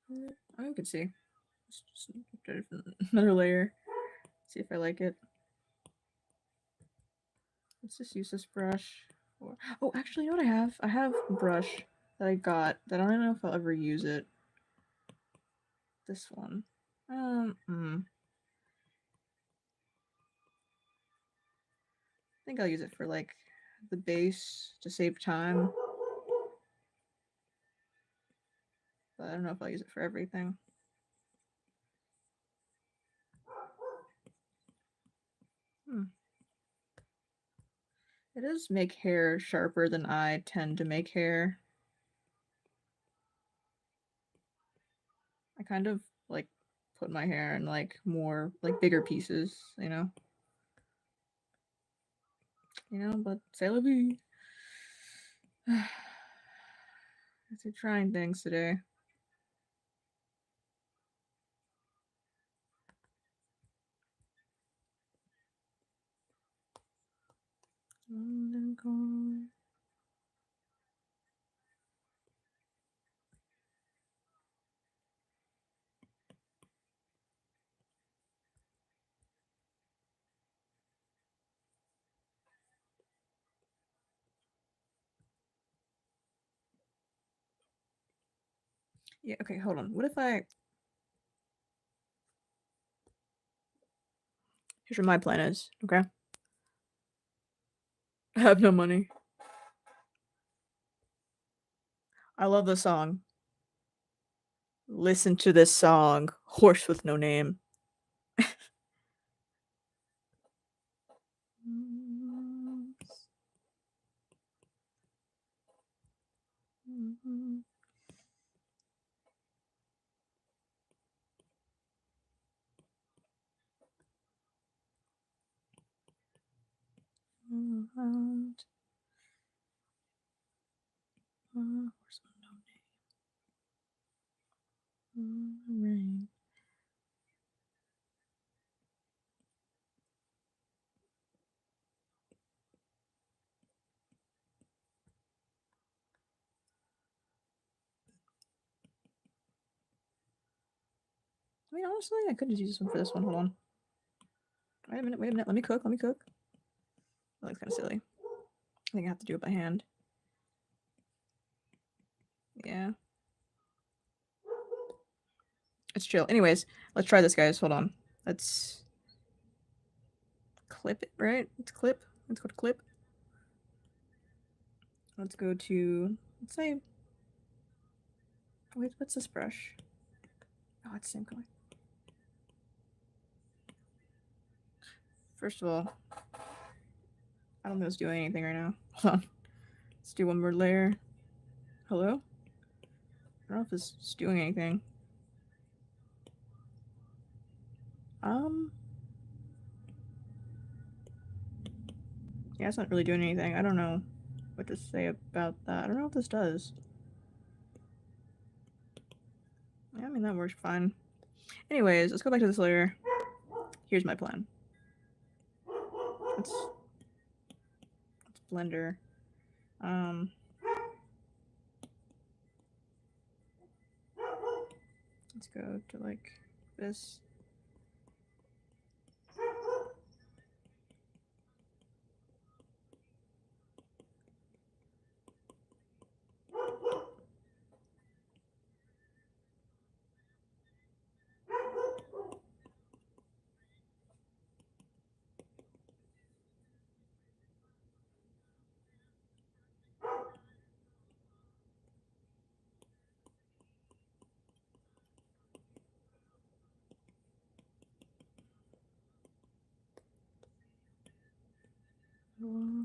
I mean, we could see. Just another layer. See if I like it. Let's just use this brush. Oh, actually, you know what I have? I have a brush that I got that I don't know if I'll ever use it. This one. I think I'll use it for like the base to save time. But I don't know if I'll use it for everything. It does make hair sharper than I tend to make hair. I kind of like put my hair in like more like bigger pieces, you know. But c'est la vie. It's trying things today. London calling. Yeah, okay, hold on. What if here's what my plan is, okay? I have no money. I love the song. Listen to this song, Horse with No Name. Horse with no name. Rain. I mean, honestly, I could just use this one for this one. Hold on. Wait a minute. Let me cook. That looks kind of silly. I think I have to do it by hand. Yeah. It's chill. Anyways, let's try this, guys. Hold on. Let's clip it, right? Let's clip. Let's go to clip. Let's go to, let's say, wait, what's this brush? Oh, it's the same color. First of all, I don't know if it's doing anything right now. Hold on. Let's do one more layer. Hello? I don't know if it's doing anything. Yeah, it's not really doing anything. I don't know what to say about that. I don't know what this does. Yeah, I mean, that works fine. Anyways, let's go back to this layer. Here's my plan. Let's blender. Let's go to like this.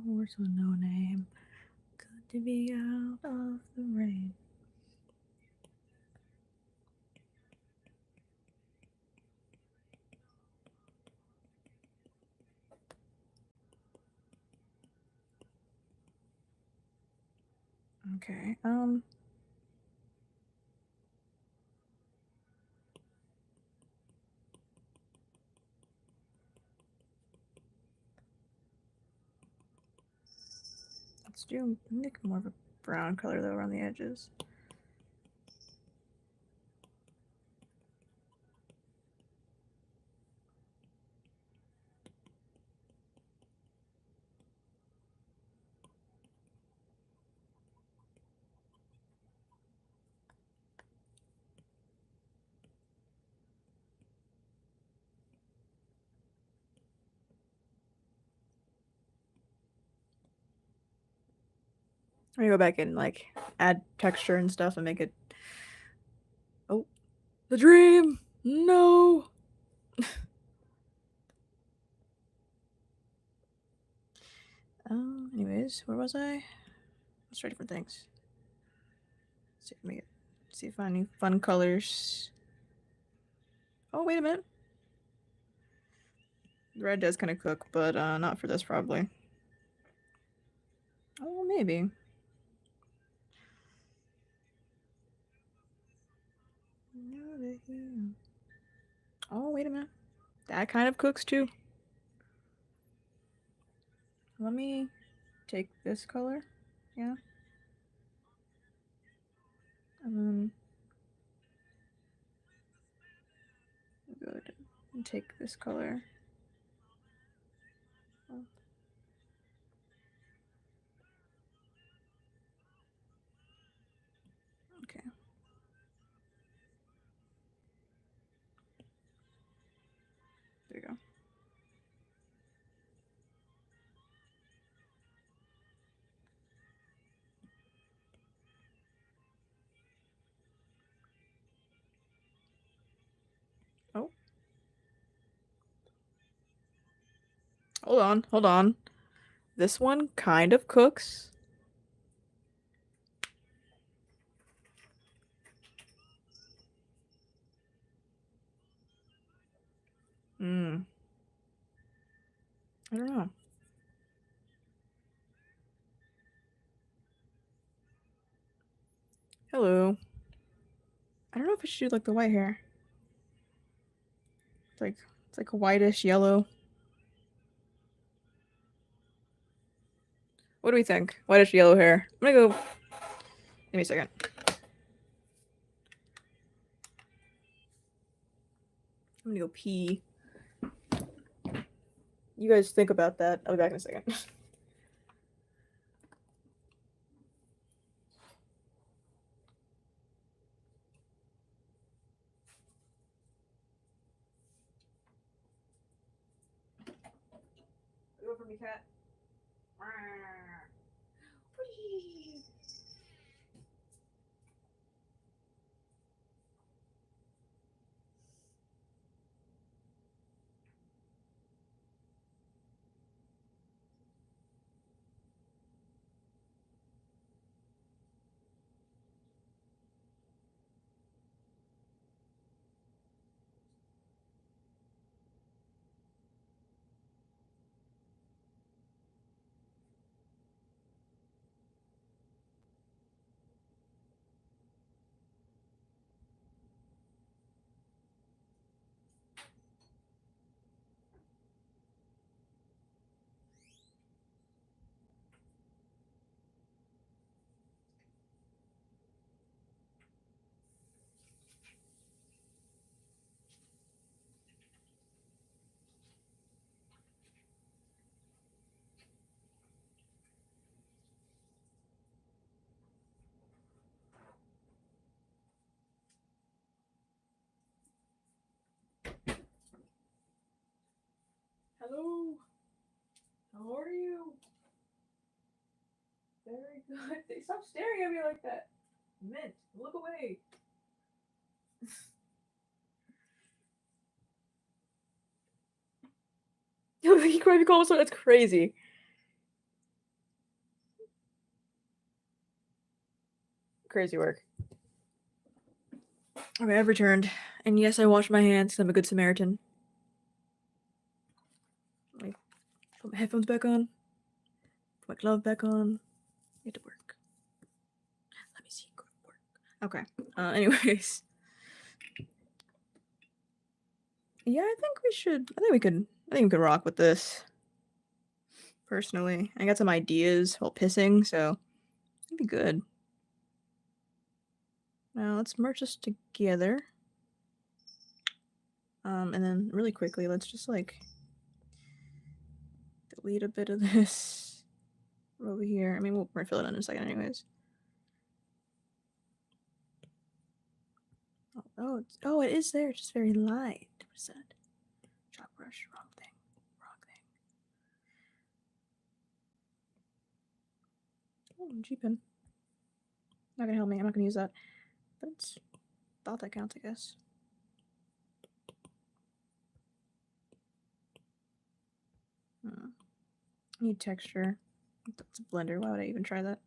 horse with no name. Good to be out of the rain. Okay, let's do make more of a brown color though around the edges. I'm gonna go back and like add texture and stuff and make it. Oh, the dream! No! Anyways, where was I? Let's try different things. See if I get, see if I find any fun colors. Oh, wait a minute. The red does kind of cook, but not for this probably. Oh, maybe. Oh, wait a minute. That kind of cooks too. Let me take this color. Yeah. And then good. And take this color. Oh. Okay. There you go. Oh. Hold on. Hold on. This one kind of cooks. Hmm. I don't know. Hello. I don't know if I should do like the white hair. It's like a whitish yellow. What do we think? Whitish yellow hair. I'm gonna go. Give me a second. I'm gonna go pee. You guys think about that. I'll be back in a second. Go for me, cat. Hello. How are you? Very good. Stop staring at me like that. Mint, look away. He cried me call, so that's crazy. crazy work. Okay, I've returned. And yes, I washed my hands because I'm a good Samaritan. Let me put my headphones back on. Put my glove back on. Get to work. Let me see. Go to work. Okay. Anyways. Yeah, I think we could rock with this. Personally. I got some ideas while pissing, so it'd be good. Now let's merge this together. And then really quickly, let's just like delete a bit of this over here. I mean, we'll refill it in a second anyways. Oh, it is there. It's just very light. What is that? Chalk brush. Wrong thing. Oh, G-pen. Not gonna help me. I'm not gonna use that. But it's thought that counts, I guess. Need texture. That's a blender. Why would I even try that?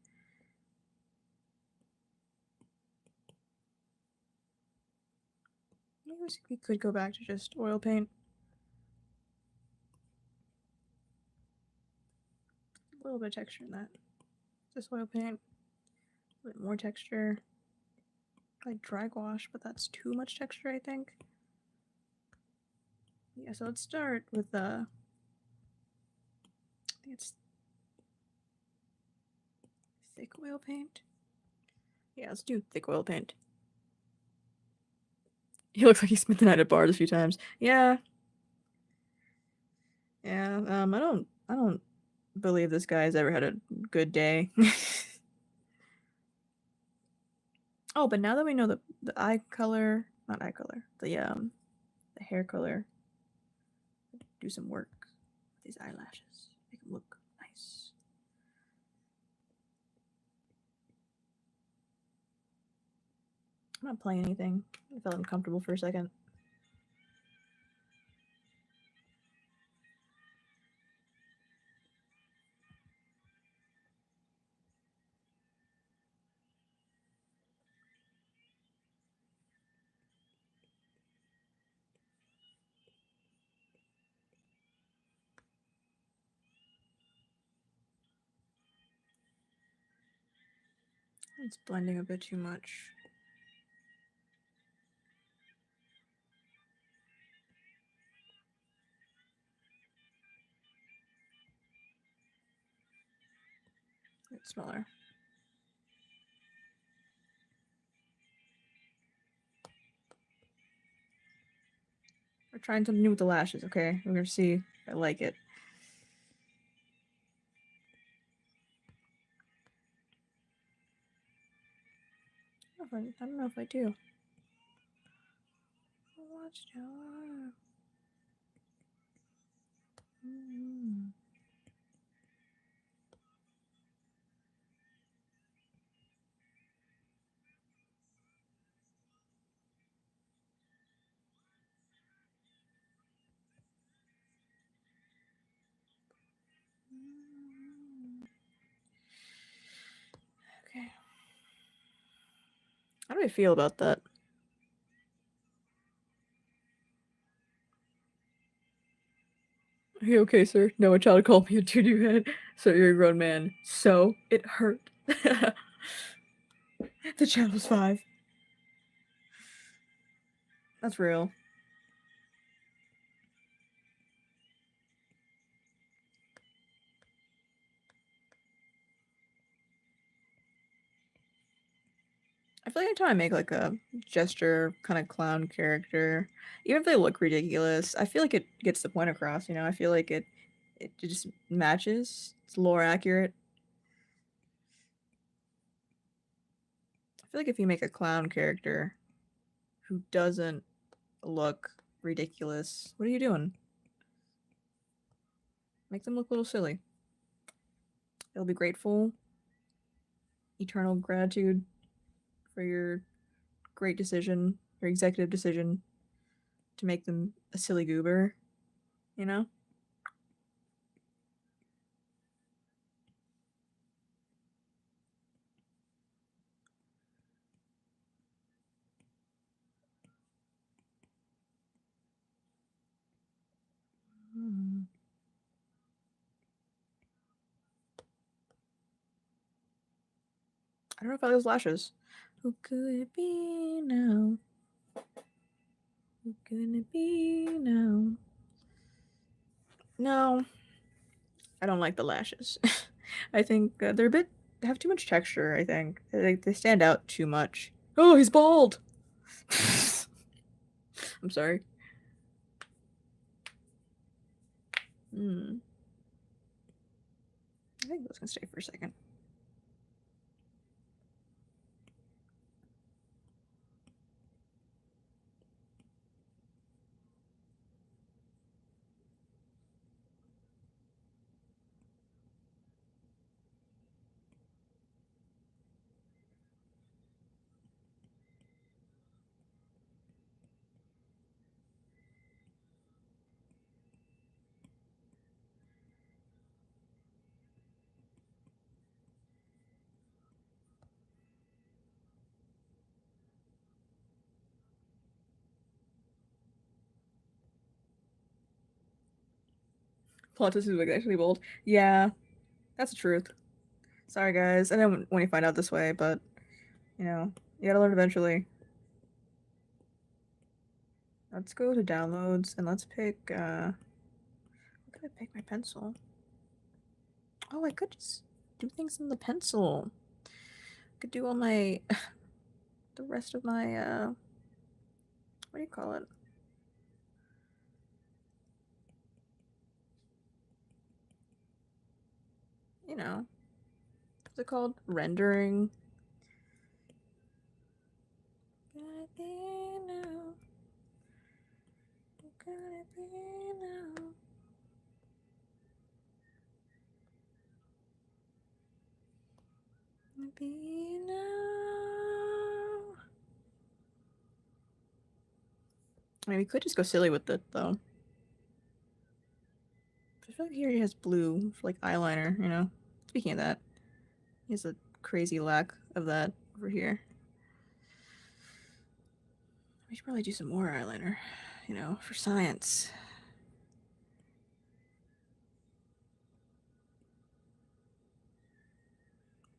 Maybe we could go back to just oil paint. A little bit of texture in that. Just oil paint. A bit more texture. Like dry gouache, but that's too much texture, I think. Yeah, so let's start with I think it's thick oil paint. Yeah, let's do thick oil paint. He looks like he spent the night at bars a few times. Yeah. Yeah, I don't believe this guy's ever had a good day. Oh, but now that we know the eye color, not eye color, the hair color, do some work with these eyelashes. Make them look nice. I'm not playing anything. I felt uncomfortable for a second. It's blending a bit too much. It's smaller. We're trying something new with the lashes, okay? We're gonna see if I like it. I don't know if I do. Watch out. Okay. How do I feel about that? Are you okay, sir? No, a child called me a doo-doo head. So you're a grown man. So it hurt. The child was 5. That's real. I feel like anytime I make like a gesture kind of clown character, even if they look ridiculous, I feel like it gets the point across, you know? I feel like it just matches. It's lore accurate. I feel like if you make a clown character who doesn't look ridiculous, what are you doing? Make them look a little silly. They'll be grateful. Eternal gratitude for your great decision, your executive decision to make them a silly goober, you know? I don't know if I like those lashes. Who could it be now? Who could it be now? No, I don't like the lashes. I think they're a bit. They have too much texture. I think they stand out too much. Oh, he's bald. I'm sorry. Hmm. I think those can stay for a second. Plot twist is actually bold. Yeah, that's the truth. Sorry, guys. And then when you find out this way, but you know, you gotta learn eventually. Let's go to downloads and let's pick. What could I pick? My pencil. Oh, I could just do things in the pencil. I could do all my the rest of my what do you call it? You know, what's it called? Rendering. Could it be now? Could it be now? Could it be now? I mean, we could just go silly with it though. I feel like he already has blue for like eyeliner, you know? Speaking of that, he has a crazy lack of that over here. We should probably do some more eyeliner, you know, for science.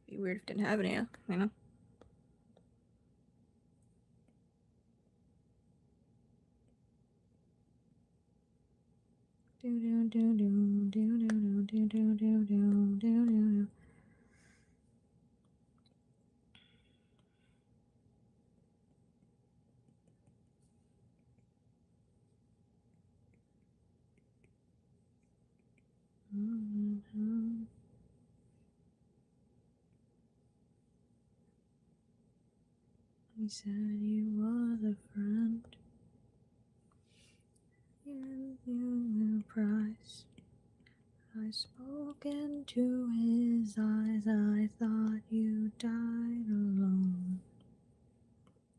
Be weird if it didn't have any, you know? Do do do do do do do do do do do do. He said you was a friend. You a price. I spoke into his eyes. I thought you died alone.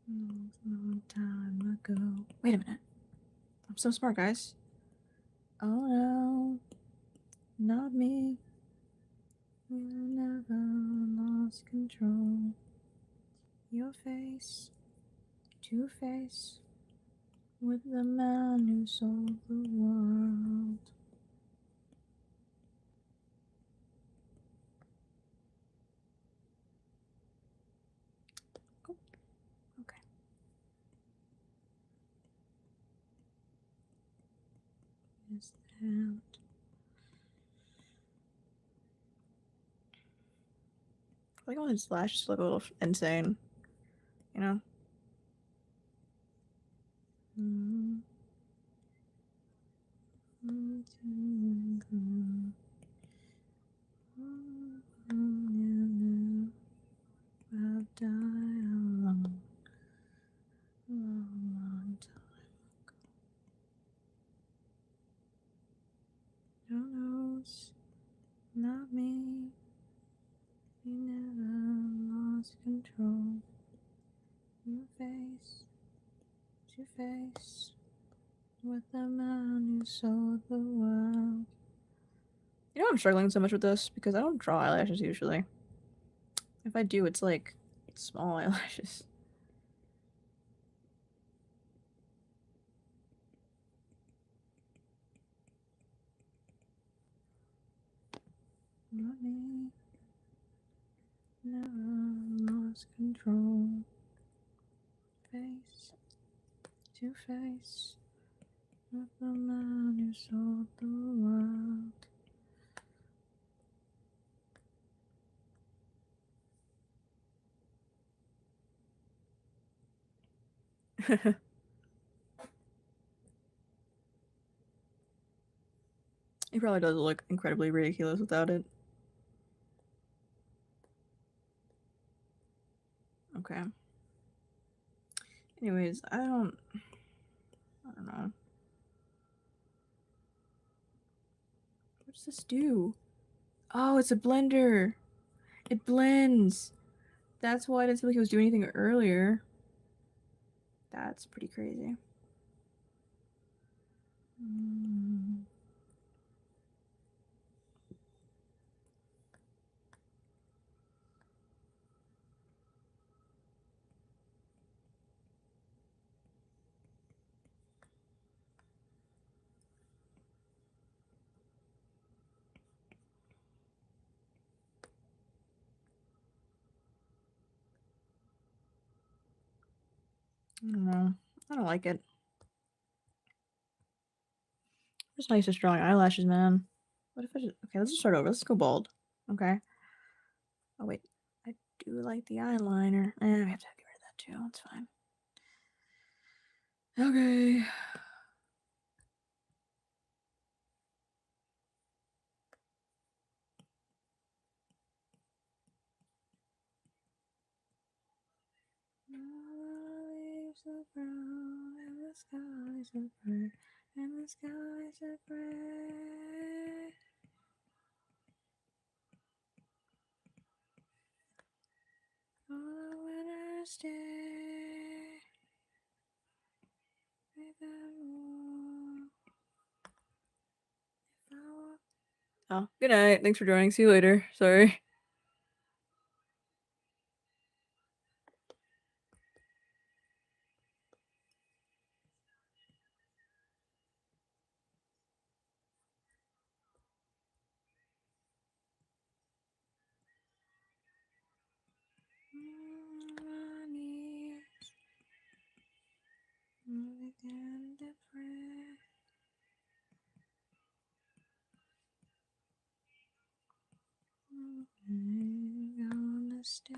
Long time ago. Wait a minute. I'm so smart, guys. Oh no, not me. You never lost control. Your face, two-face, with the man who sold the world. Oh, okay. Is that? I like all his lashes look a little insane, you know? I've died a long, long time ago. Who knows? Not me. You never lost control. Your face to face with the man who sold the world. You know I'm struggling so much with this because I don't draw eyelashes usually. If I do, it's like small eyelashes. Not me. Never lost control. Face to face with the man who sold the world. It probably does look incredibly ridiculous without it. Okay. Anyways, I don't know. What does this do? Oh, it's a blender. It blends. That's why I didn't feel like it was doing anything earlier. That's pretty crazy. I don't know. I don't like it. It's nice to drawing eyelashes, man. What if I just... Okay, let's just start over. Let's go bald. Okay. Oh, wait. I do like the eyeliner. We have to get rid of that too. It's fine. Okay. Leaves are brown and the skies are gray and the skies are gray. On a winter's day, make that warm. If I walk... Oh, good night. Thanks for joining. See you later. Sorry. Gonna stay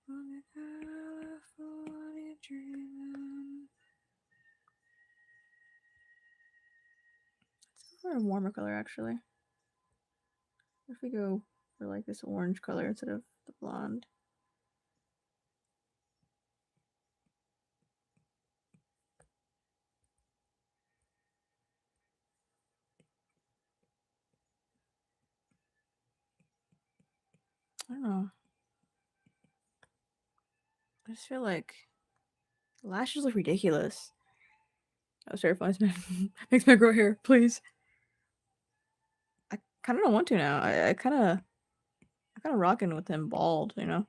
on the California dreaming. Let's go for a warmer color, actually. If we go for like this orange color instead of the blonde. I don't know. I just feel like lashes look ridiculous. Oh, sorry, flies makes me grow hair, please. I kind of don't want to now. I kind of rocking with him bald, you know.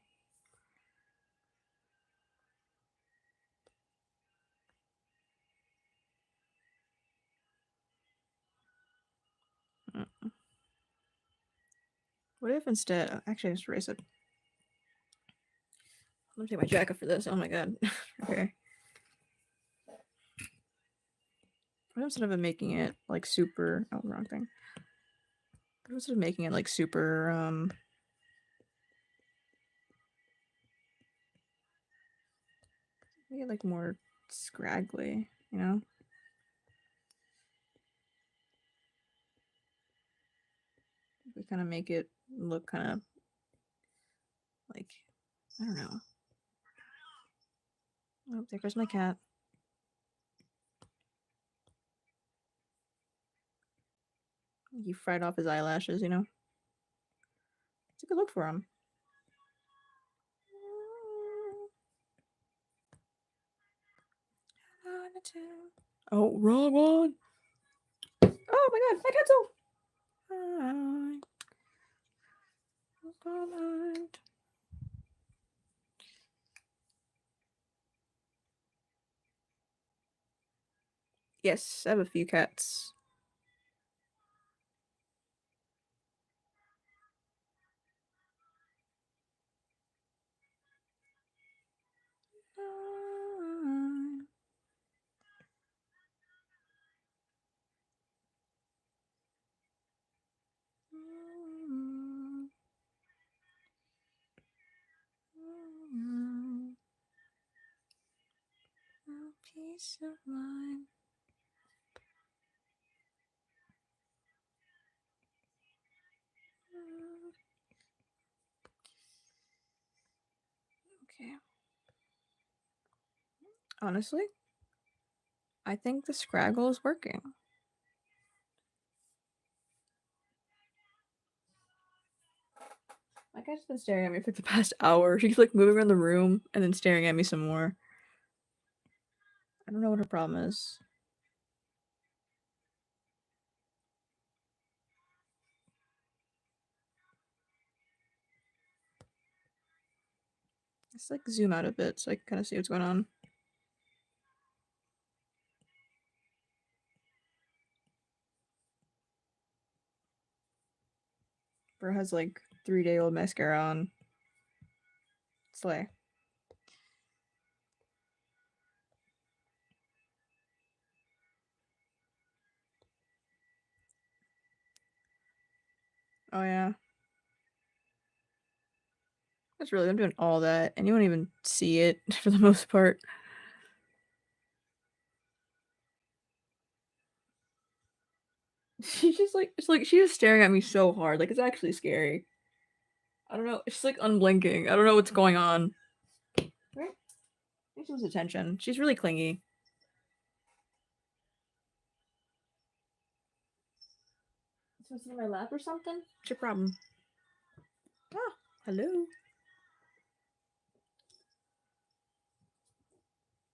Mm. What if instead? Actually, I just erase it. Let me take my jacket for this. Oh my god. Okay. What if instead of making it like super? Oh, wrong thing. What if instead of making it like super make it like more scraggly, you know? We kind of make it look kind of like, I don't know. Oh, there goes my cat. He fried off his eyelashes, you know? It's a good look for him. Oh, wrong one. Oh my god, my pencil. Yes, I have a few cats. peace of mind. Okay. Honestly, I think the Scraggle is working. My cat's been staring at me for the past hour. She's like moving around the room and then staring at me some more. I don't know what her problem is. Let's like zoom out a bit so I can kind of see what's going on. Bro has like 3-day-old mascara on. Slay. Oh yeah. That's really, I'm doing all that and you won't even see it for the most part. She's just like, it's like she is staring at me so hard. Like it's actually scary. I don't know. It's like unblinking. I don't know what's going on. Right? She wants attention. She's really clingy. Supposed to sit in my lap or something? What's your problem? Ah, hello.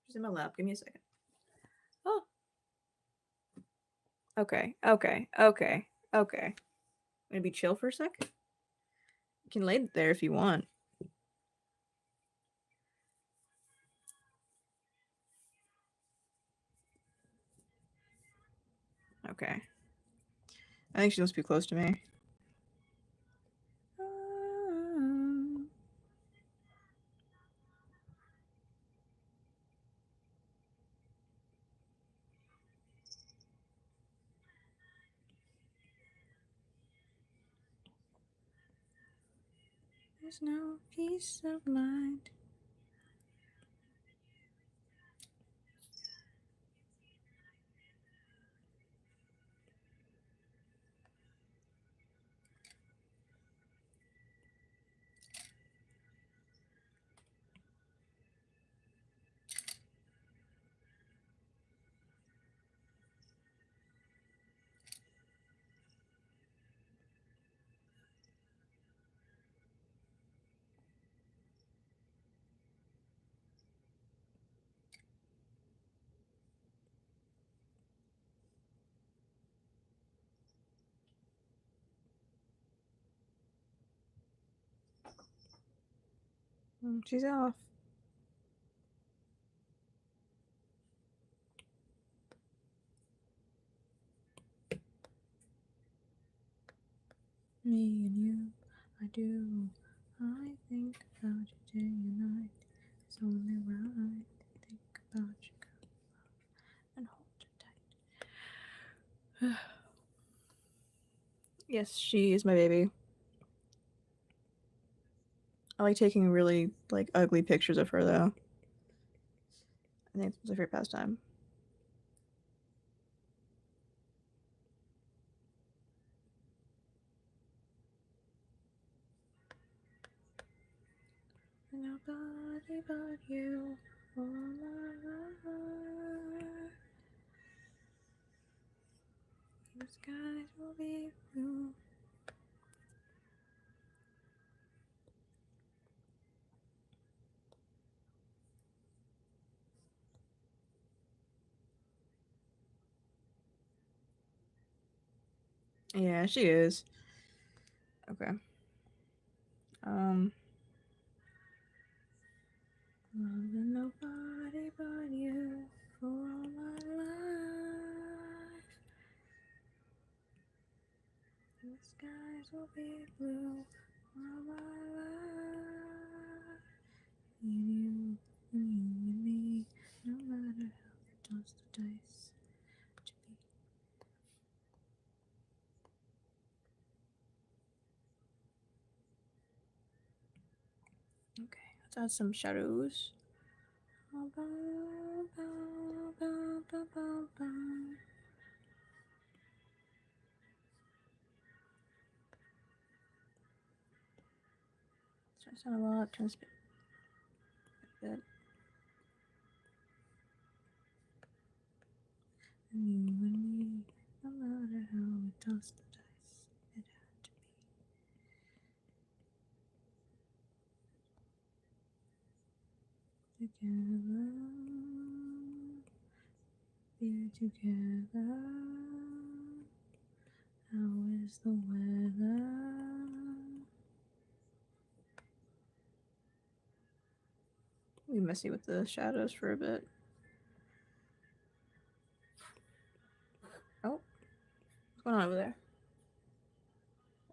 She's in my lap. Give me a second. Oh. Okay. Maybe chill for a sec. You can lay there if you want. Okay. I think she must be close to me. There's no peace of mind. She's off. Me and you, I do. I think about you day and night. It's only right to think about you and hold you tight. Yes, she is my baby. I like taking really like ugly pictures of her though. I think it's my favorite pastime. Nobody but you for my life. The skies will be blue. Yeah, she is. Okay. Loving nobody but you for all my life. The skies will be blue for all my life. You and me, no matter how they toss the dice to be. Okay, let's add some shadows. Starts out a lot, turns like that. And you and me, no matter how we toss the dice, it had to be together, be together. How is the weather? Be messy with the shadows for a bit. Oh, what's going on over there?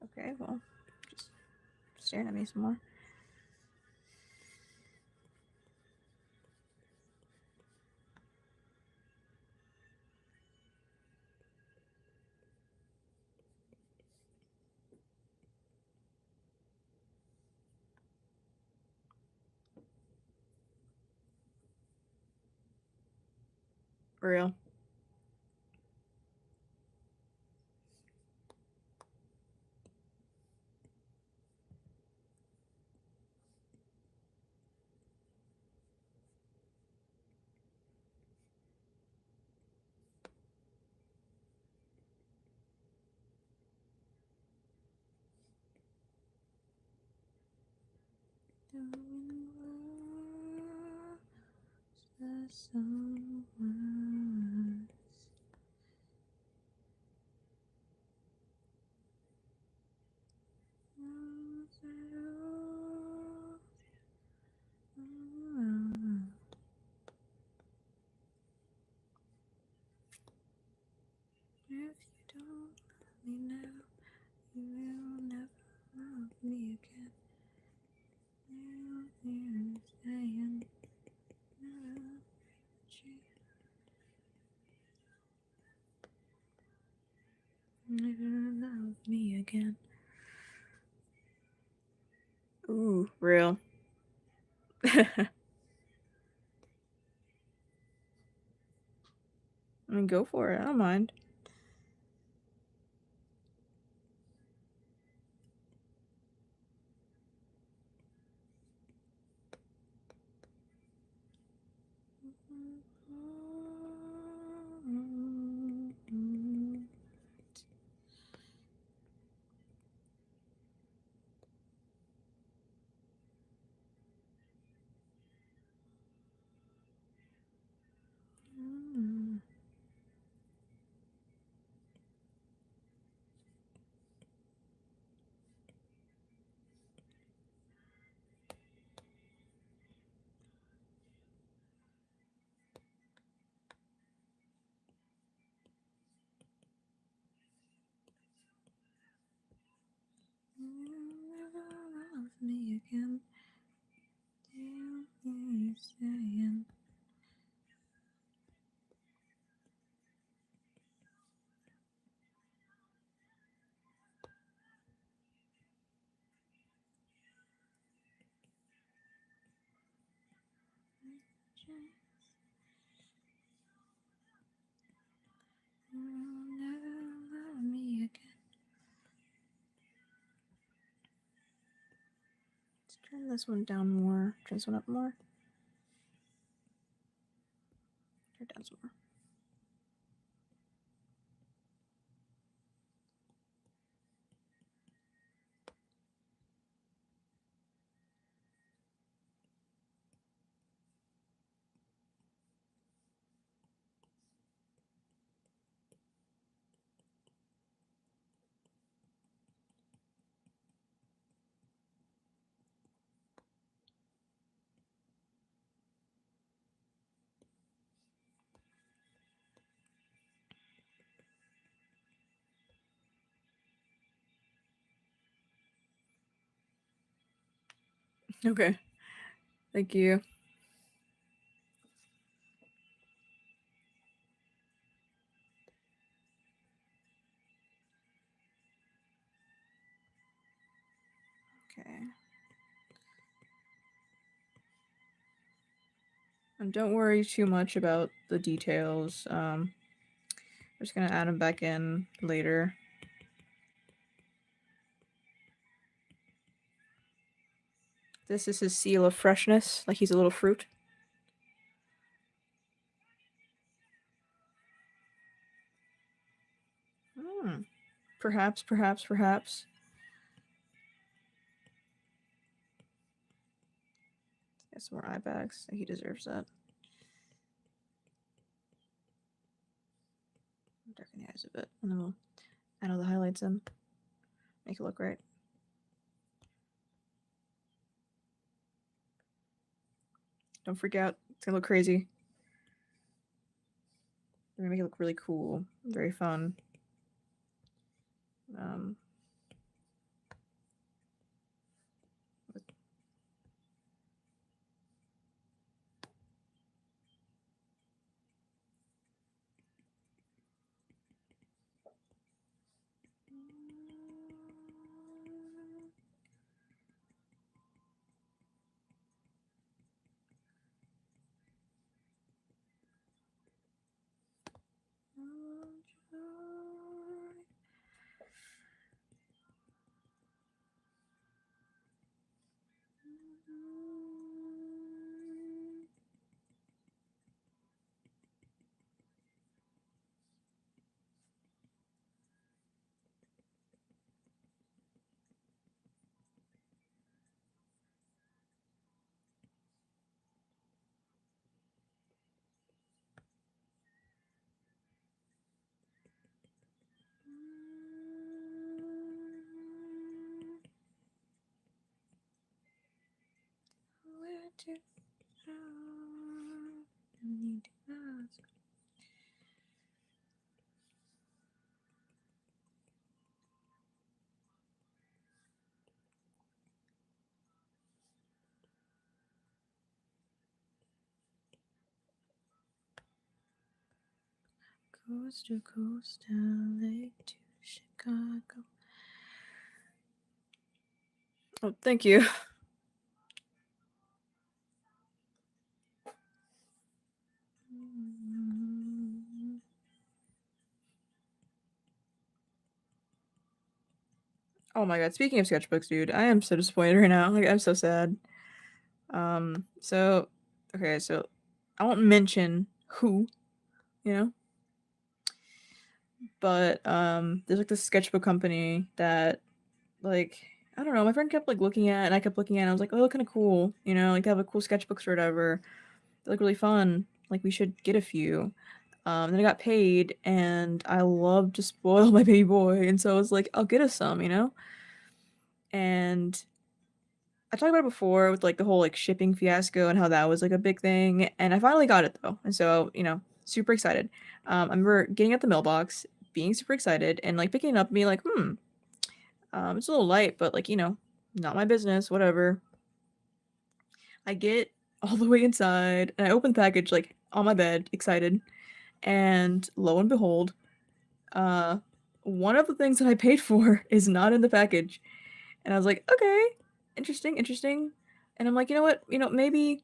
Okay, well, just staring at me some more. For real. The sun was if you don't love me now, you will never love me again. You're saying never love me again. Ooh, real. I mean, go for it. I don't mind. You'll never love me again. You're saying. You'll never love me again. Let's turn this one down more. Turn this one up more. Turn it down some more. Okay. Thank you. Okay. And don't worry too much about the details. I'm just gonna add them back in later. This is his seal of freshness, like he's a little fruit. Perhaps, perhaps, perhaps. Get some more eye bags. He deserves that. Darken the eyes a bit, and then we'll add all the highlights in. Make it look right. Don't freak out. It's gonna look crazy. We're gonna make it look really cool. Very fun. Coast to coast, LA to Chicago. Oh, thank you. Oh my god, speaking of sketchbooks, dude, I am so disappointed right now. Like, I'm so sad. So, okay, so I won't mention who, you know, but, there's, like, this sketchbook company that, like, I don't know, my friend kept, like, looking at, and I kept looking at, and I was like, "Oh, they look kinda cool," you know, like, they have, cool sketchbooks or whatever. They look really fun. Like, we should get a few. Then I got paid, and I love to spoil my baby boy, and so I was like, "I'll get us some," you know? And I talked about it before with, like, the whole, like, shipping fiasco and how that was, like, a big thing, and I finally got it, though, and so, super excited. I remember getting at the mailbox, being super excited, and, like, picking it up and being like, "Hmm, it's a little light, but, like, not my business, whatever." I get all the way inside, and I open the package, like, on my bed, excited, and lo and behold, uh, one of the things that I paid for is not in the package. And I was like, "Okay, interesting, interesting." And I'm like, "You know what? Maybe,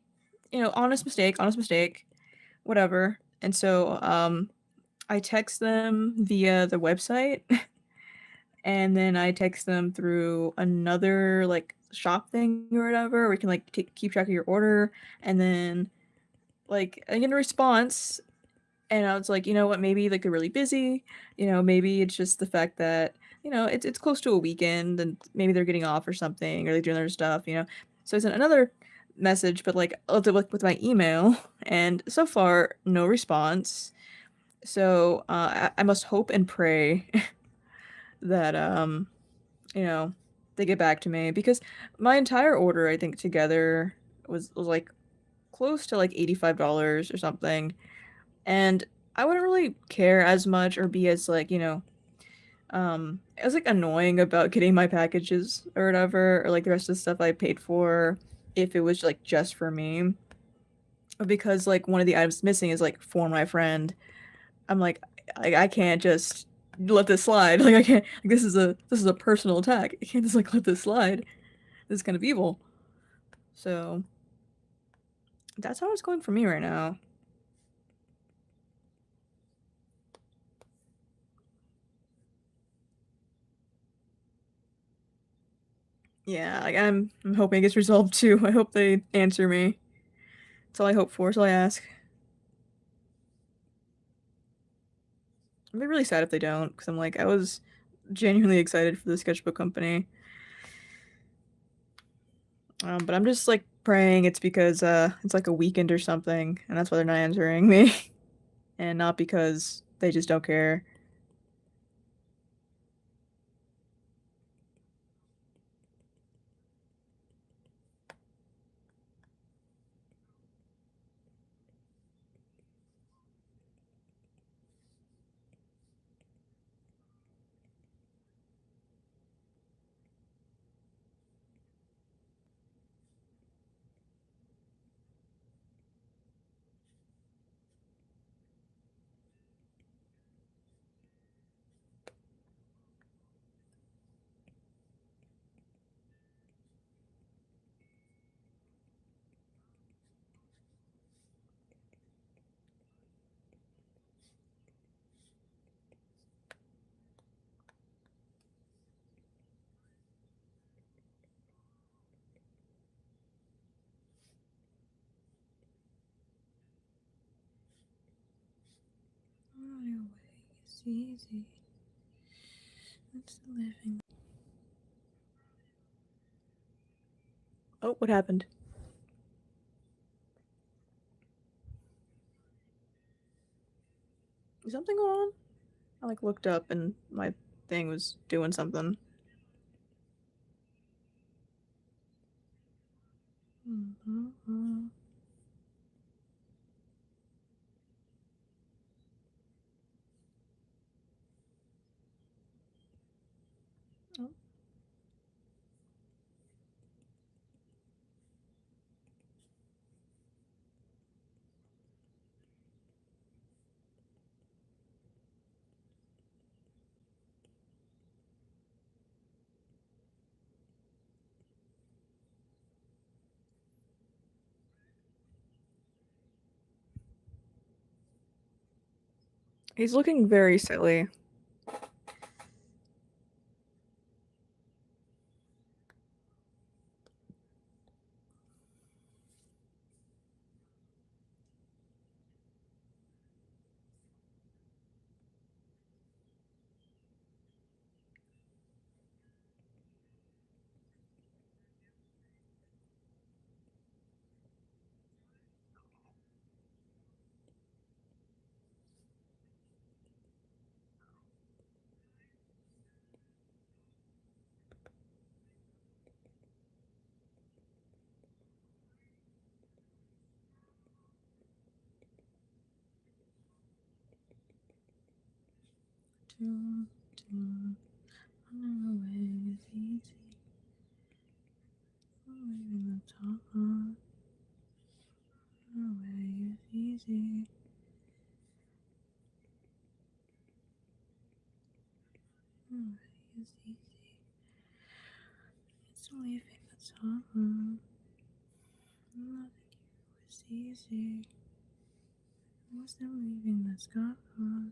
honest mistake, whatever." And so, I text them via the website, and then I text them through another, like, shop thing or whatever, where you can, like, keep track of your order, and then, like, I get a response. And I was like, "You know what? Maybe, like, they're really busy, maybe it's just the fact that, it's close to a weekend and maybe they're getting off or something, or they're doing their stuff," you know? So I sent another message, but, like, with my email, and so far, no response. So, I must hope and pray that, you know, they get back to me, because my entire order, I think, together was, like, close to, like, $85 or something. And I wouldn't really care as much or be as, like, as, like, annoying about getting my packages or whatever, or, like, the rest of the stuff I paid for, if it was, like, just for me. But because, like, one of the items missing is, like, for my friend, I'm like, I can't just let this slide. Like, I can't, like, this is a personal attack. I can't just, like, let this slide. This is kind of evil. So, That's how it's going for me right now. Yeah, like I'm hoping it gets resolved too. I hope they answer me. That's all I hope for. That's all I ask. I'd be really sad if they don't, because I'm like, I was genuinely excited for the sketchbook company. But I'm just like praying it's because it's like a weekend or something, and that's why they're not answering me, and not because they just don't care. My way is easy. It's living. Oh, what happened? Is something going on? I like looked up and my thing was doing something. Mm-hmm. Oh. He's looking very silly. Do, do, on our way is easy. Leaving the top on. Our way is easy. Our way is easy. It's leaving the top on. Nothing was easy. It wasn't leaving the top on.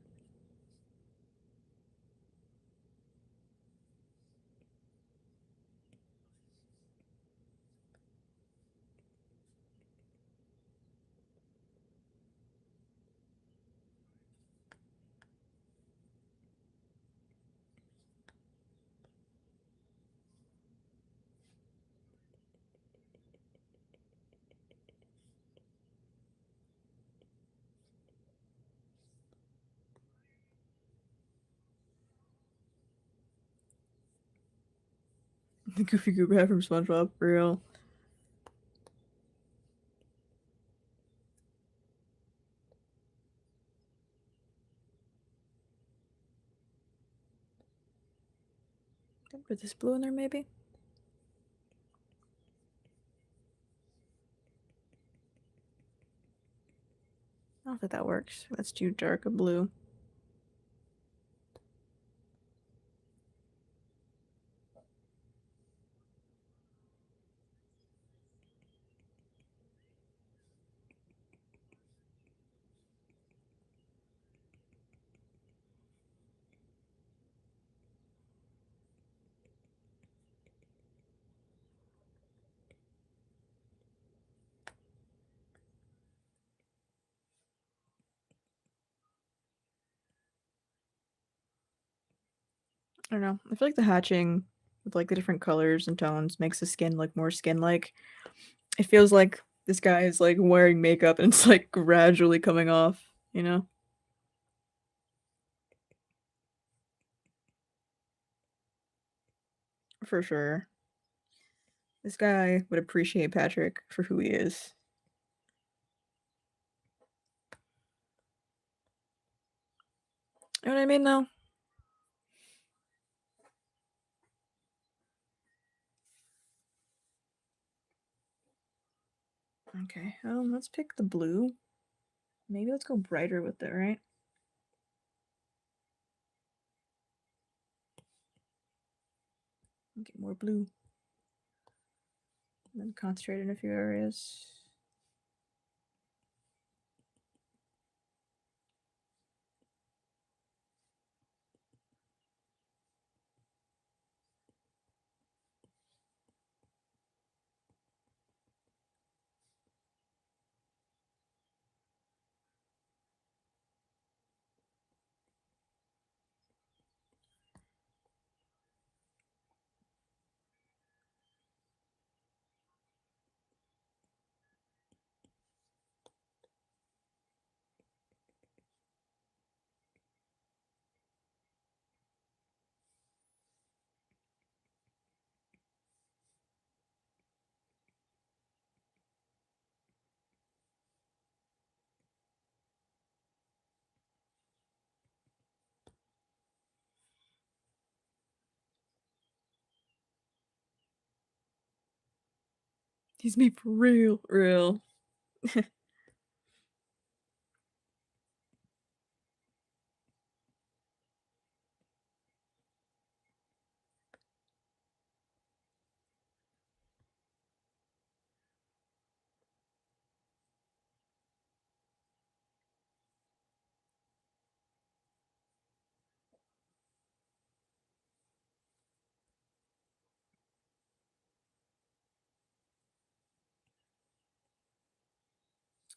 The Goofy Goober hat from SpongeBob, for real. Can I put this blue in there, maybe? I don't think that works. That's too dark a blue. I don't know. I feel like the hatching with like the different colors and tones makes the skin look more skin-like. It feels like this guy is like wearing makeup and it's like gradually coming off, you know? For sure. This guy would appreciate Patrick for who he is. You know what I mean, though? Okay, let's pick the blue. Maybe let's go brighter with it, right? Get more blue. And then concentrate in a few areas. He's me for real, real.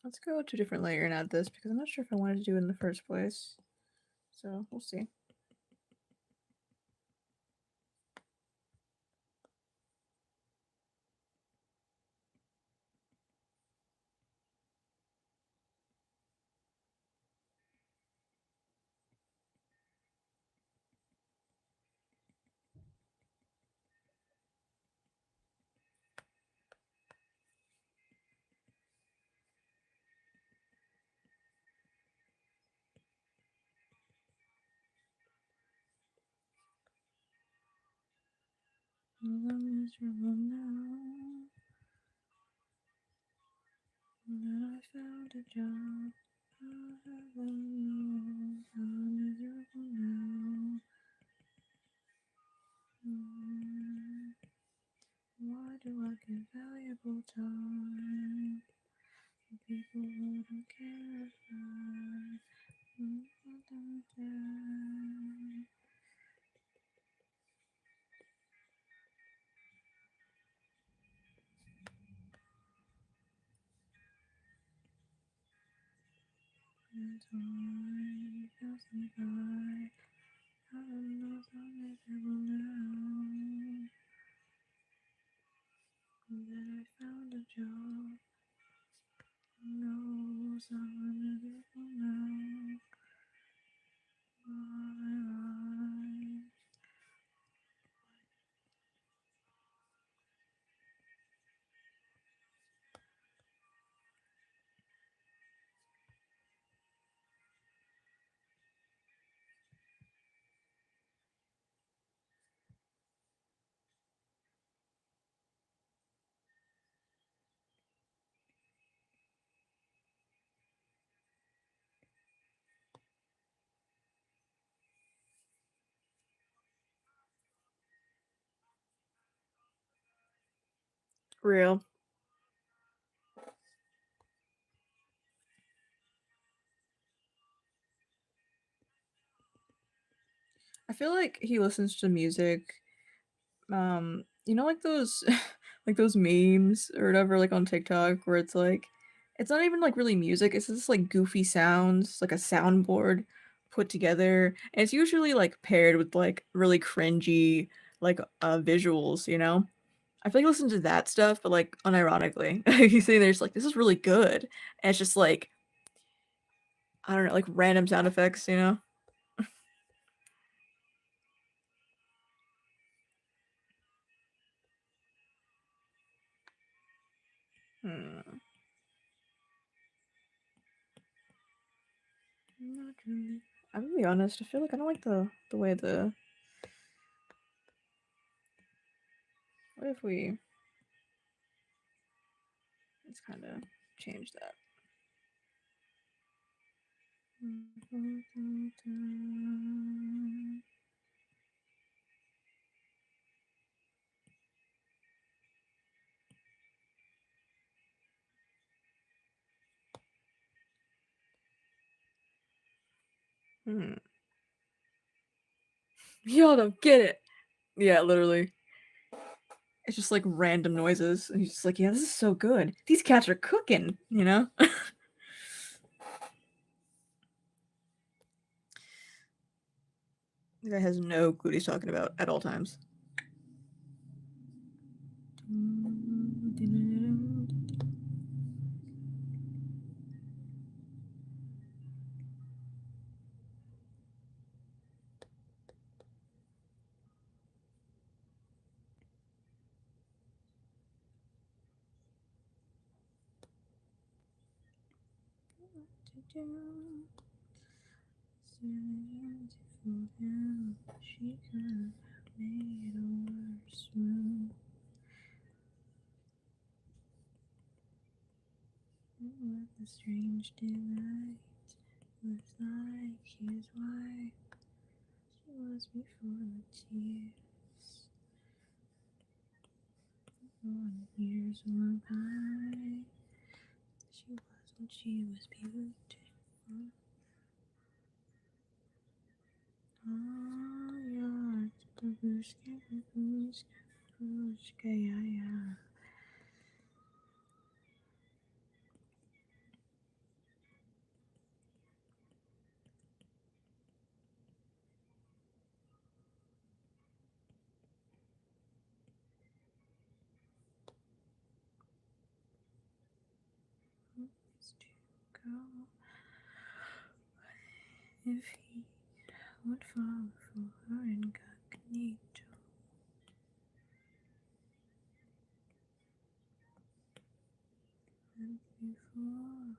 Let's go to a different layer and add this because I'm not sure if I wanted to do it in the first place. So we'll see. I'm miserable now that I found a job. I'm miserable now. Why do I give valuable time to people who don't care about time pass me by. I don't know if I'm miserable now that I found a job. No, I'm miserable now. Why? Real. I feel like he listens to music. You know, like those, like those memes or whatever, like on TikTok, where it's not even like really music. It's just like goofy sounds, like a soundboard put together, and it's usually like paired with like really cringy like visuals, you know? I feel like I listen to that stuff, but like unironically. You see there's like this is really good. And it's just like I don't know, like random sound effects, you know? Hmm. Not really. I'm gonna be honest, I feel like I don't like the way the what if we let's kinda change that. Hmm. Y'all don't get it. Yeah, literally. It's just like random noises. And he's just like, yeah, this is so good. These cats are cooking, you know? The guy has no clue what he's talking about at all times. She could have made a worse move. What a strange delight was like his wife. She was before the tears. When years went by, she was when she was beautiful. Oh, yeah, babushka, babushka, babushka, yeah, yeah. It's to go if he would fall for her incognito. And before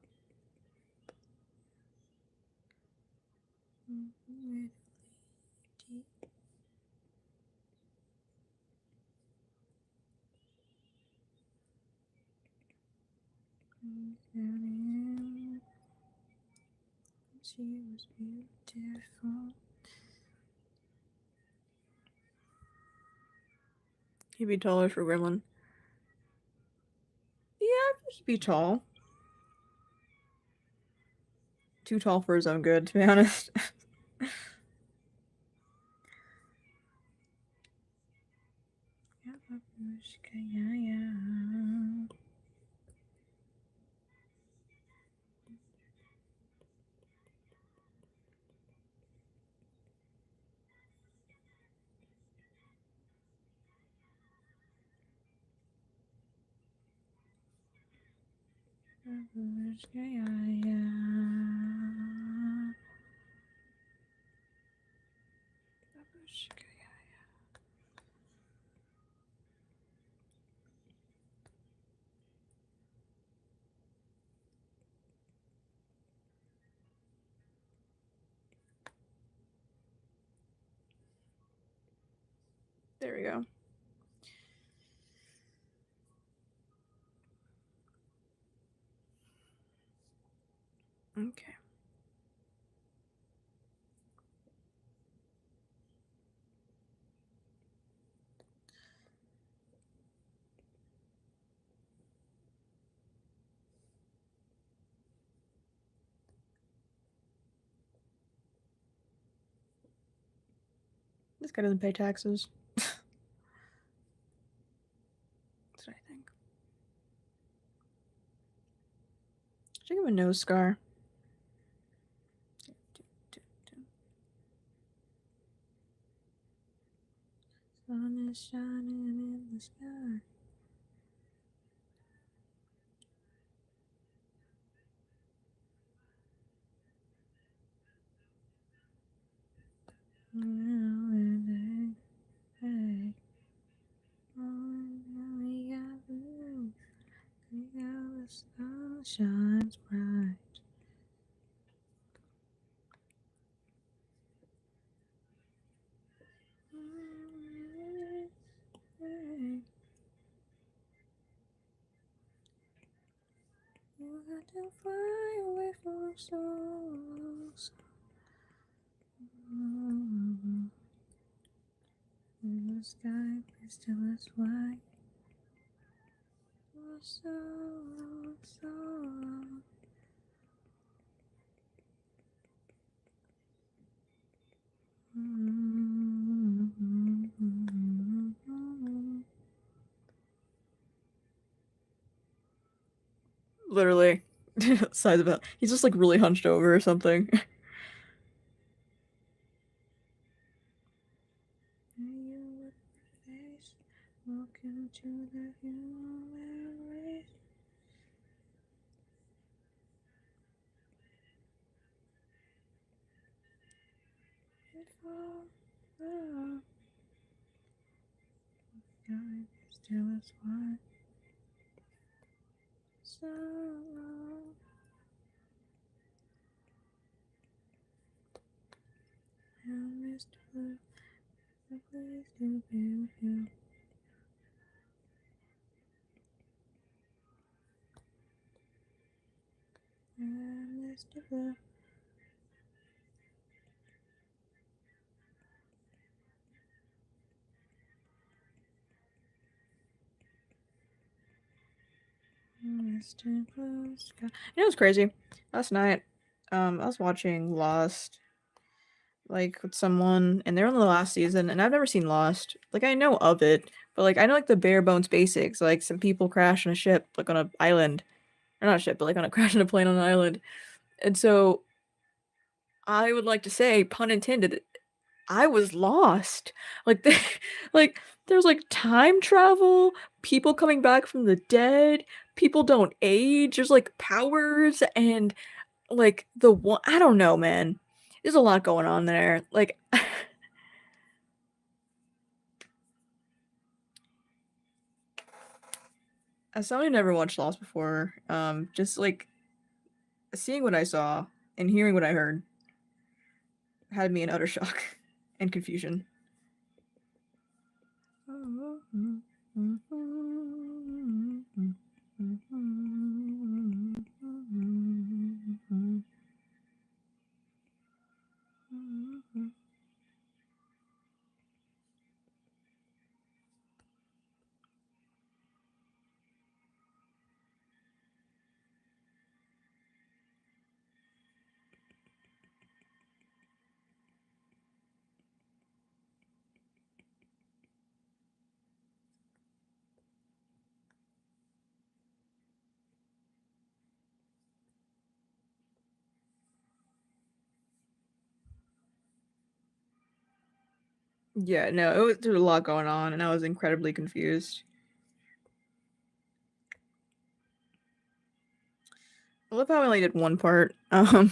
with deep down in, she was beautiful. He'd be taller for Gremlin. Yeah, I think he'd be tall. Too tall for his own good, to be honest. Yeah, yeah. There we go. Okay. This guy doesn't pay taxes. That's what I think. Should I give him a nose scar? sun is shining in the sky. Hey, we got blue. We got the sun shines bright. You got to fly away from souls. In the sky, is still as white. For so long, so long. Literally. Size of it. He's just like really hunched over or something. Welcome to the human race. Still as white. So long. Mr. Blue, so please do be with you. Mr. Blue. Mr. Blue Sky. You know what's crazy? Last night, I was watching Lost, like with someone, and they're on the last season, and I've never seen Lost. Like I know of it, but like I know like the bare bones basics. Like some people crash on a ship, like on an island, or not a ship, but like on a crash on a plane on an island. And so I would like to say, pun intended, I was lost. Like the, like there's like time travel, people coming back from the dead, people don't age, there's like powers and like the one I don't know, man. There's a lot going on there. Like as someone who never watched Lost before, just like seeing what I saw and hearing what I heard had me in utter shock and confusion. Yeah, no, there was a lot going on, and I was incredibly confused. I love how I only did one part. To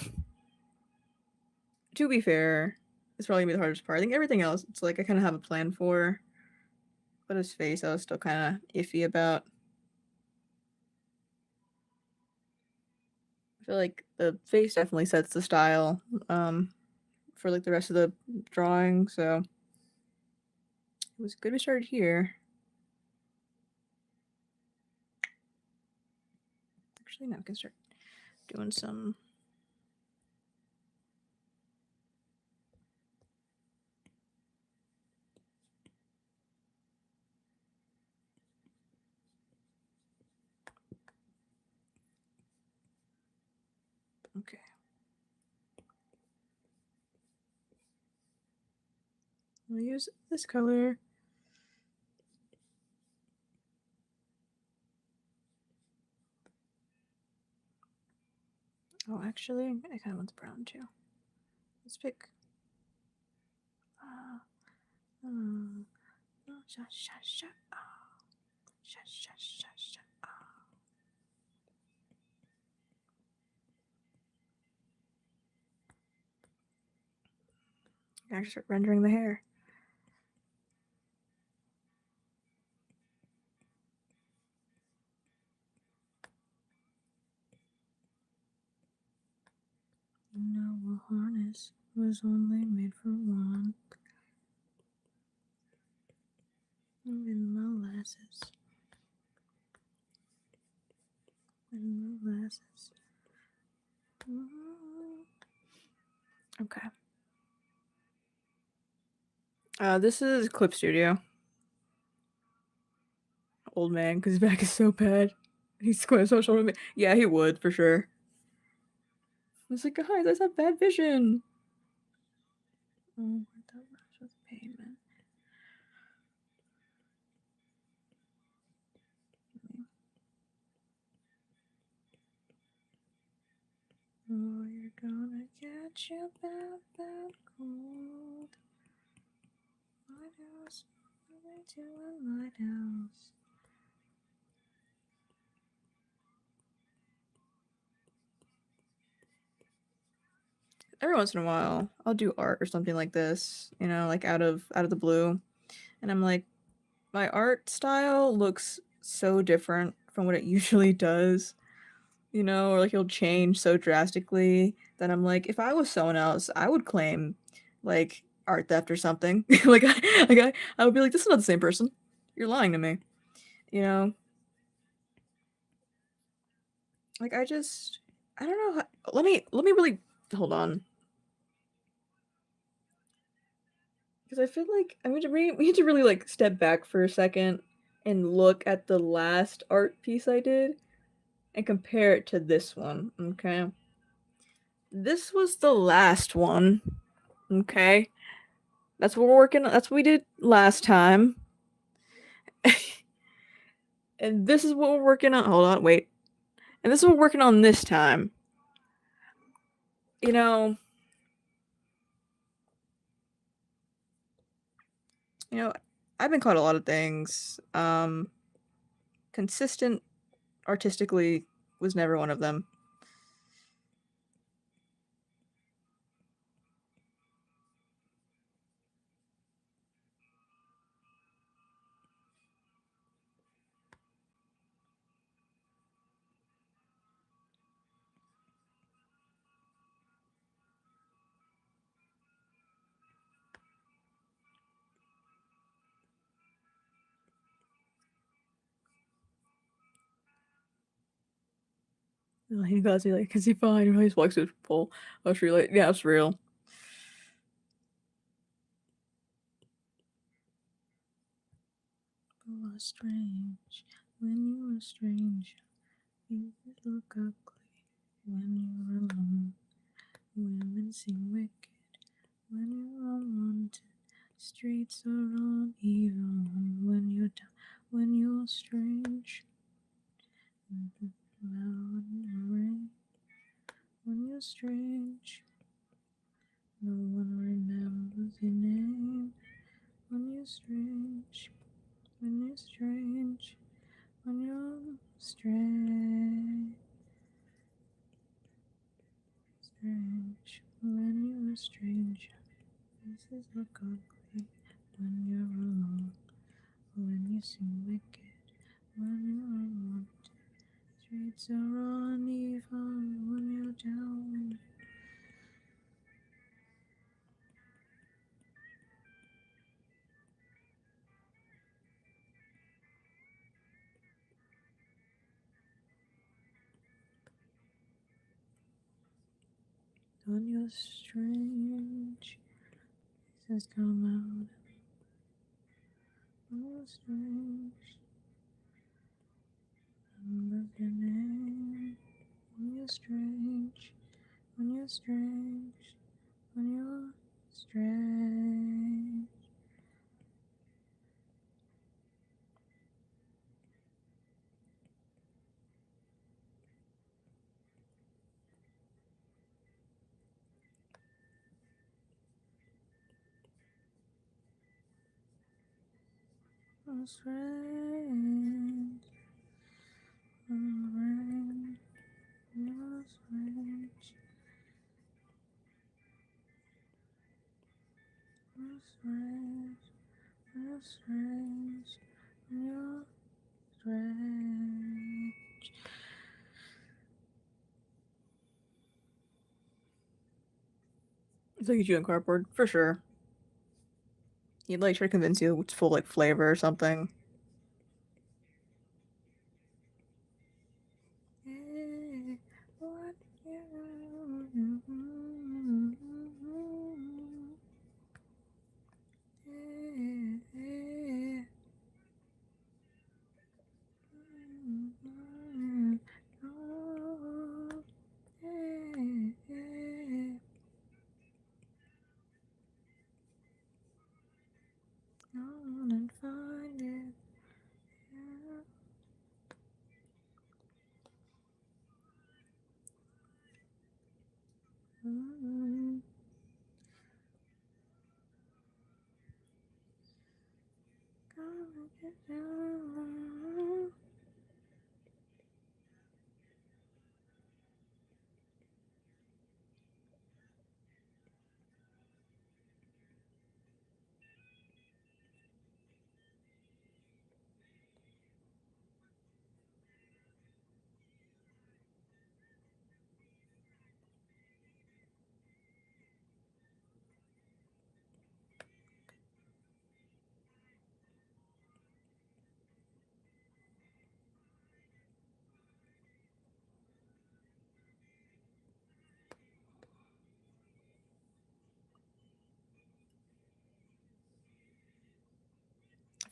be fair, it's probably gonna be the hardest part. I think everything else, it's like I kind of have a plan for, but his face, I was still kind of iffy about. I feel like the face definitely sets the style, for like the rest of the drawing. So it was good we started here. Actually, now we can start doing some. Okay. We'll use this color. Oh, actually, I kind of want the brown too. Let's pick. Uh, Shut, shut, shut up. Shut, shut, shut, shut up. I start rendering the hair. You know, a harness was only made for one. In molasses. In molasses. Okay. This is Clip Studio. Old man, because his back is so bad. He's going so short with me. Yeah, he would, for sure. It's like, guys, I have bad vision. Oh, that rush with payment. Oh, you're gonna catch your bad cold. Lighthouse, way to a lighthouse. Every once in a while, I'll do art or something like this, you know, like out of the blue, and I'm like, my art style looks so different from what it usually does, you know, or like it'll change so drastically that I'm like, if I was someone else, I would claim like art theft or something. I would be like, this is not the same person. You're lying to me, you know. Like I don't know. Let me really hold on, because I feel like we need to really like step back for a second and look at the last art piece I did and compare it to this one. Okay, this was the last one. Okay, that's what we're working on. That's what we did last time. And this is what we're working on. Hold on, wait. And this is what we're working on this time. You know, you know, I've been called a lot of things. Consistent artistically was never one of them. He goes, me like, is he fine? He always walks with full. I was really like, yeah, it's real. Oh, strange. When you are strange, you look ugly. When you're alone, women seem wicked. When you're unwanted, streets are uneven. When you're down, when you're strange. When you're strange, no one remembers your name. When you're strange, when you're strange, when you're strange, when you're strange, faces look ugly. When you're alone, when you seem wicked, when you're unwanted, streets are uneven. When you're down. When you're strange, faces come out. When you're strange, remember your name. When you're strange, when you're strange, when you're strange. It's like you in cardboard for sure. He'd like try to convince you it's full like flavor or something. And find it.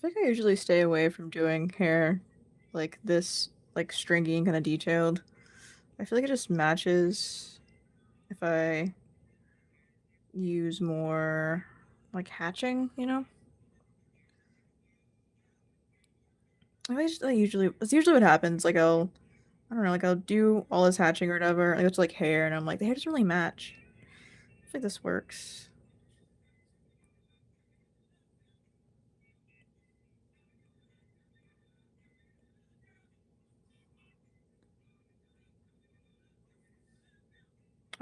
I think I usually stay away from doing hair like this, like stringy and kind of detailed. I feel like it just matches if I use more like hatching, you know? I usually that's usually what happens. Like I don't know, like I'll do all this hatching or whatever. I go to like hair and I'm like the hair doesn't really match. I feel like this works.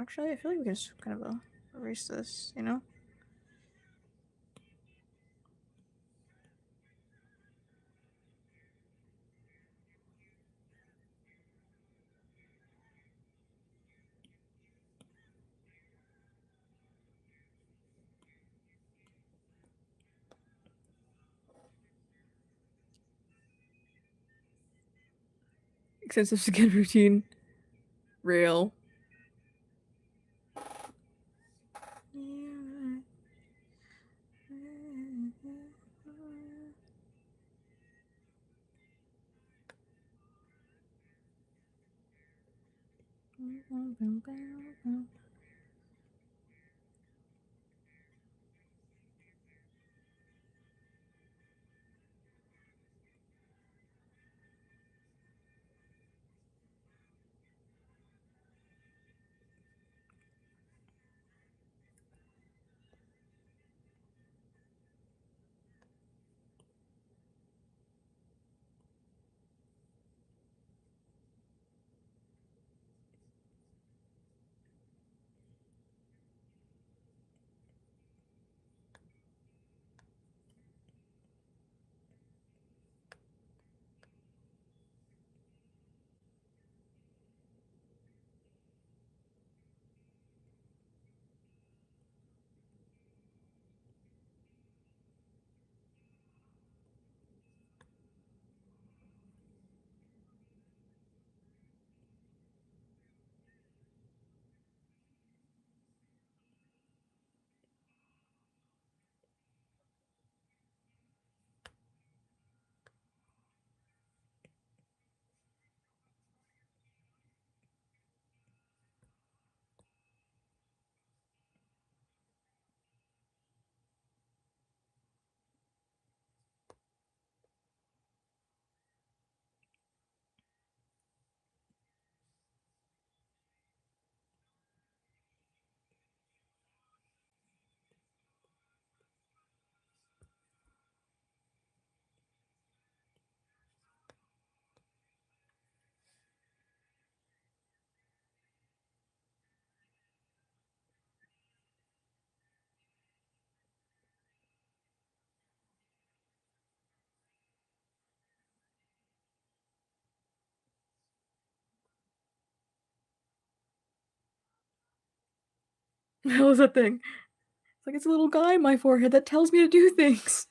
Actually, I feel like we can just kind of erase this, you know? Extensive skin routine. Real. What was that thing? It's like, it's a little guy on my forehead that tells me to do things.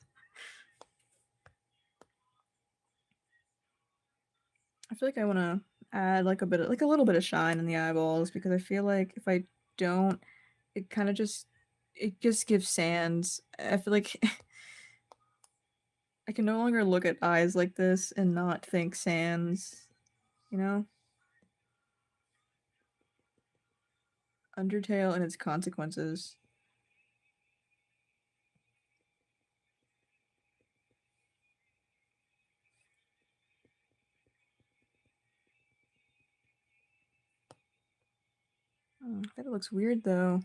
I feel like I wanna add, like, a little bit of shine in the eyeballs because I feel like if I don't, it kinda just gives sands. I feel like I can no longer look at eyes like this and not think sans, you know? Undertale and its consequences. Oh, that looks weird though.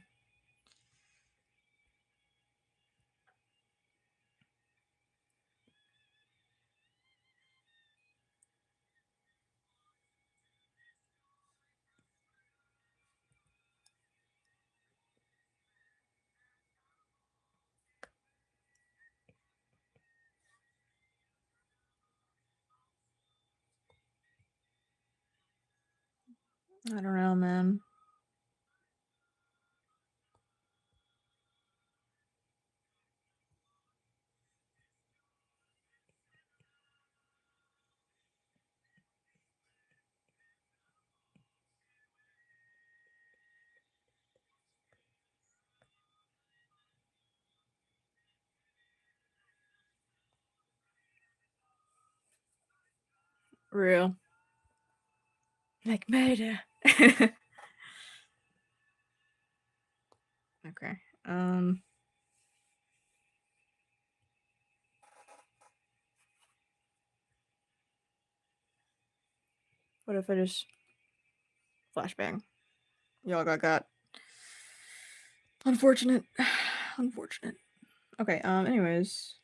I don't know, man. Real. Like murder. Okay. What if I just flashbang? Y'all got. Unfortunate. Unfortunate. Okay, anyways.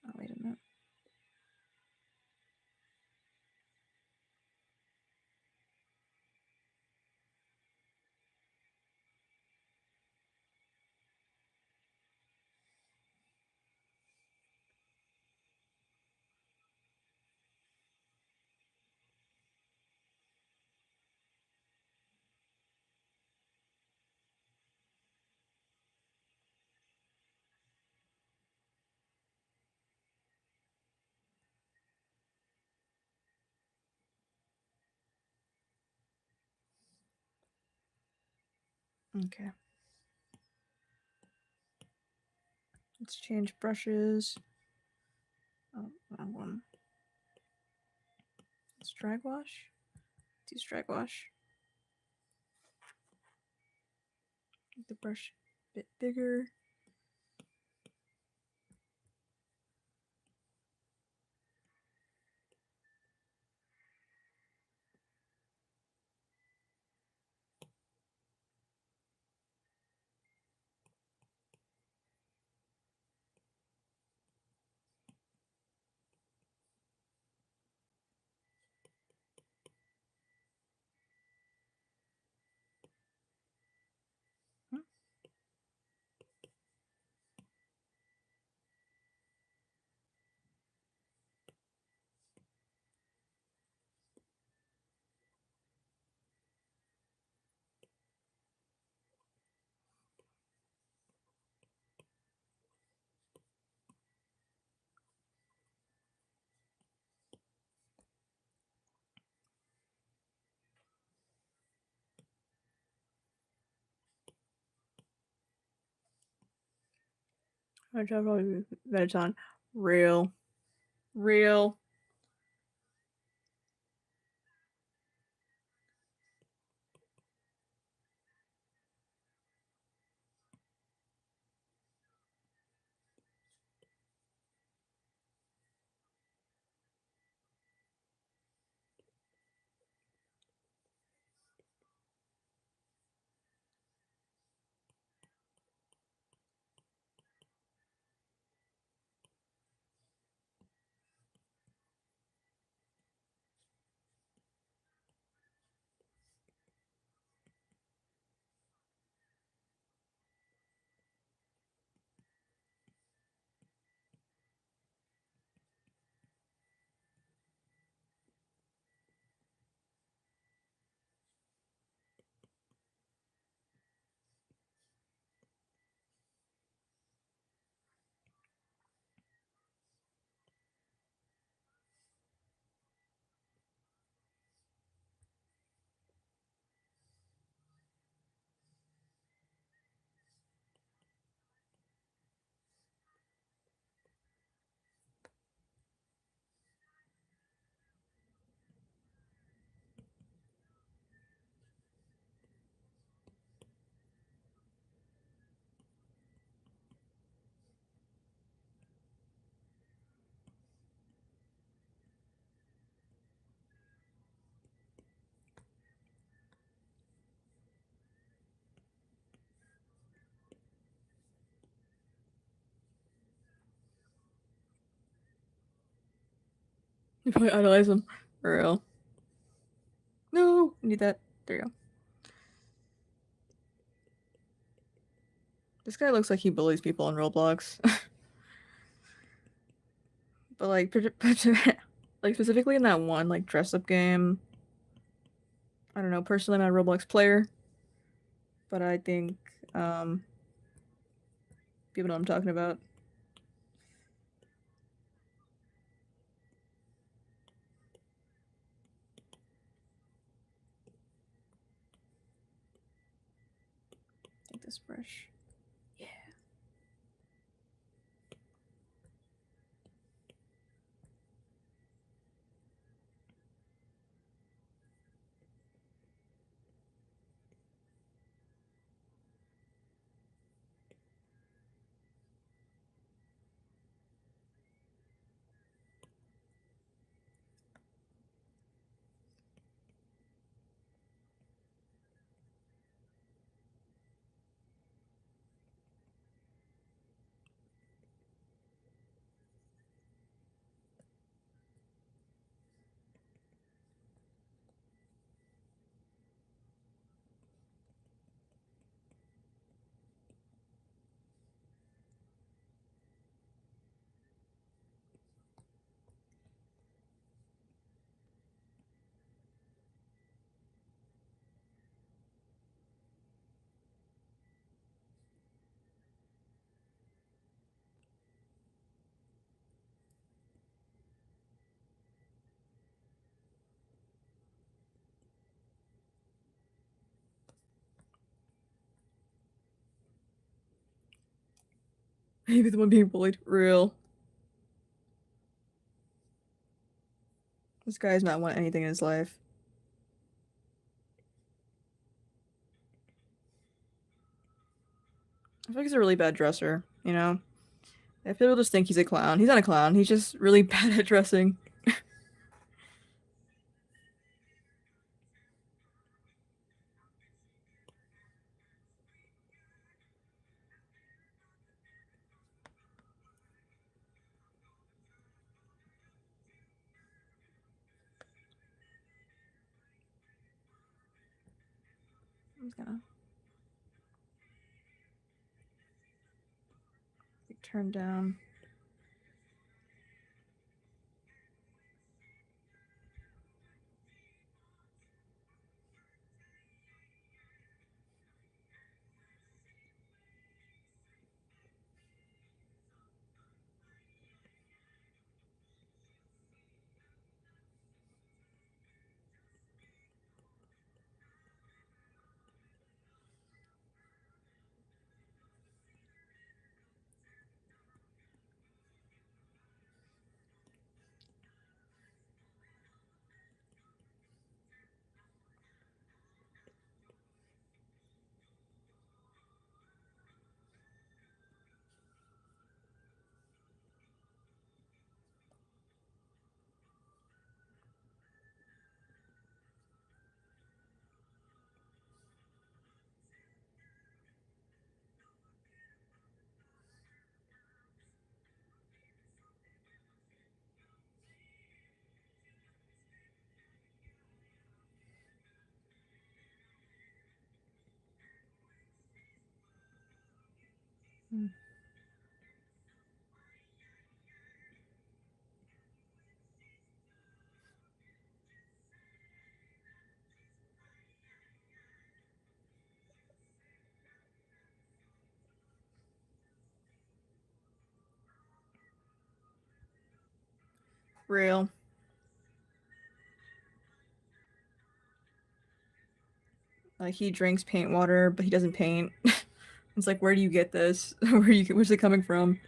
Oh, wait a minute. Okay. Let's change brushes. Oh, wrong one. Let's drag wash. Let's use drag wash. Make the brush a bit bigger. Hmm. I try probably Veneton. Real. Real. You probably idolize him. For real. No, need that. There you go. This guy looks like he bullies people in Roblox. But like, like specifically in that one like dress up game. I don't know. Personally, I'm not a Roblox player, but I think um people know what I'm talking about. Take this brush. Yeah. Maybe the one being bullied. Real. This guy's not want anything in his life. I feel like he's a really bad dresser, you know? I feel people just think he's a clown. He's not a clown. He's just really bad at dressing. I'm just gonna like, turn down. Hmm. Real. Like he drinks paint water, but he doesn't paint. It's like, where do you get this? Where's it coming from?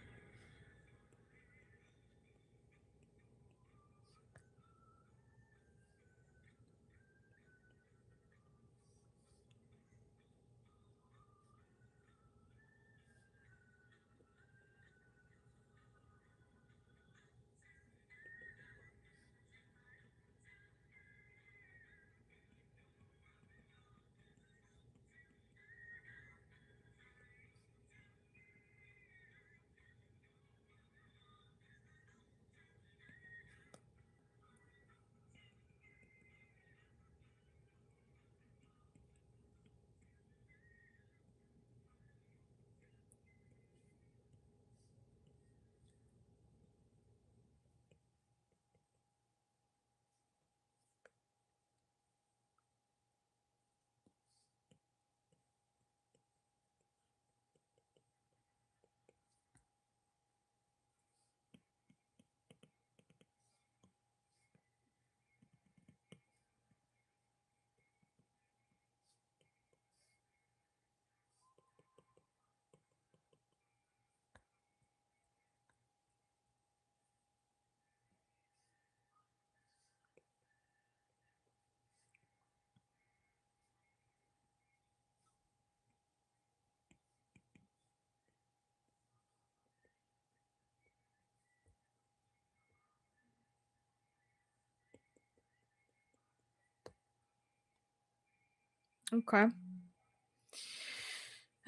Okay. I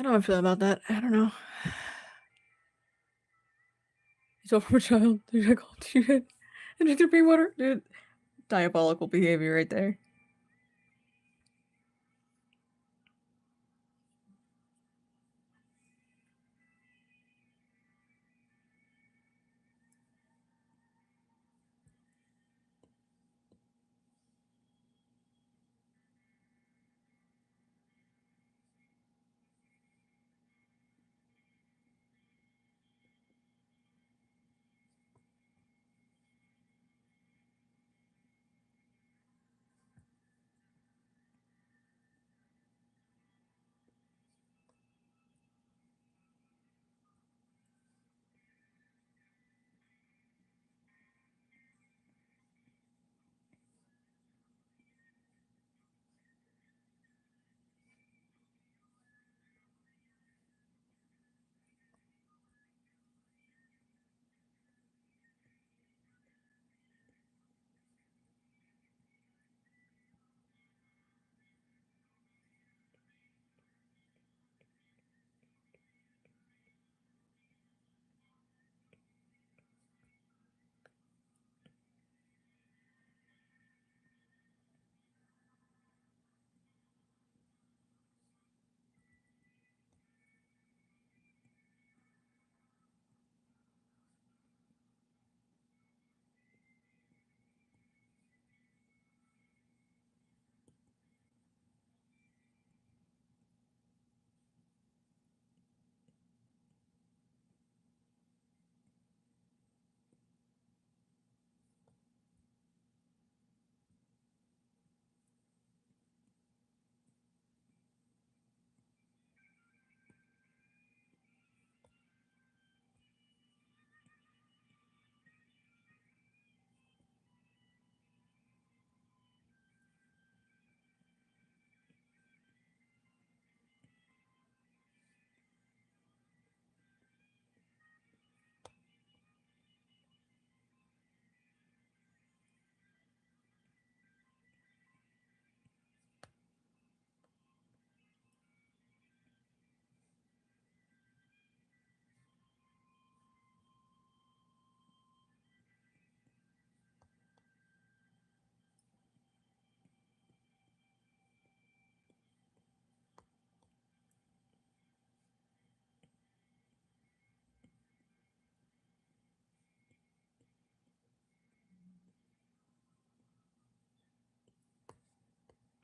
don't know how I feel about that. I don't know. He's over a child. Dude, I called you. And drink their pink water. Dude, diabolical behavior right there.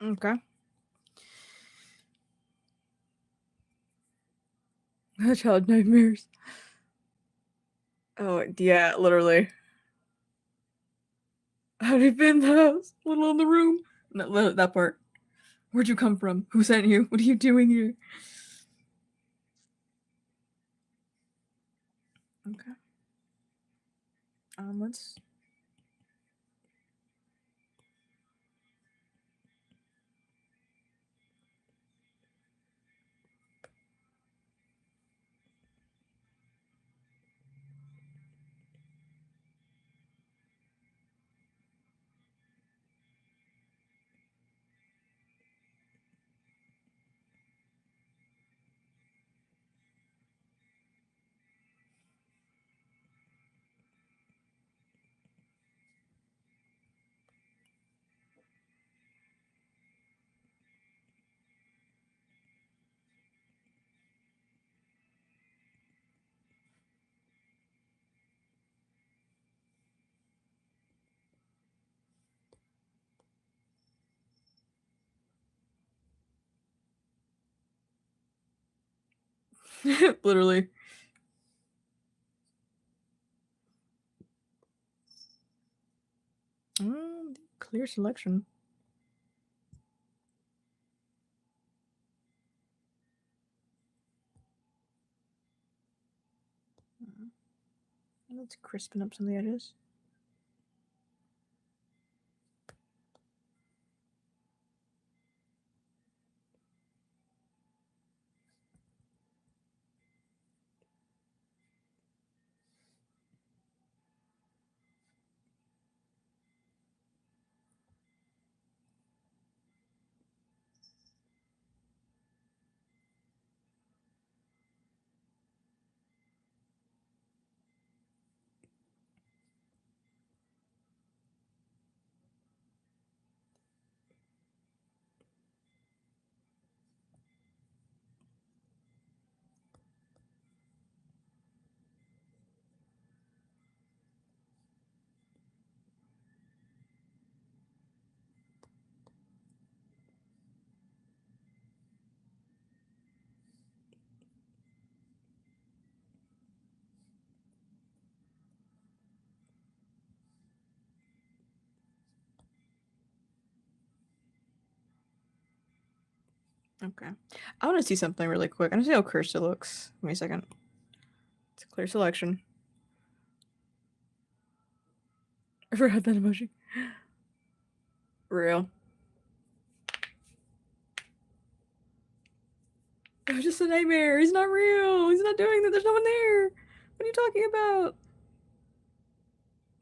Okay. Child nightmares. Oh, yeah, literally. How did you fit in the house? Let alone the room. No, that part. Where'd you come from? Who sent you? What are you doing here? Okay. Let's. Literally. Clear selection. Let's crispen up some of the edges. Okay. I want to see something really quick. I want to see how cursed it looks. Give me a second. It's a clear selection. I forgot that emoji. Real. It was just a nightmare. He's not real. He's not doing that. There's no one there. What are you talking about?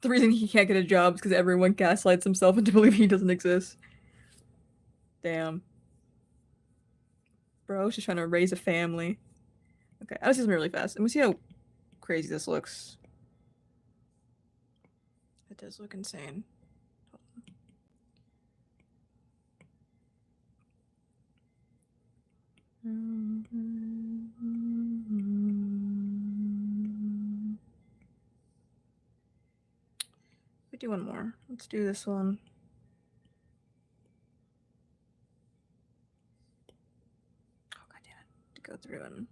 The reason he can't get a job is because everyone gaslights himself into believing he doesn't exist. Damn. Bro's just trying to raise a family. Okay, I'll see something really fast. And we see how crazy this looks. It does look insane. We do one more. Let's do this one. Oh god damn it. To go through and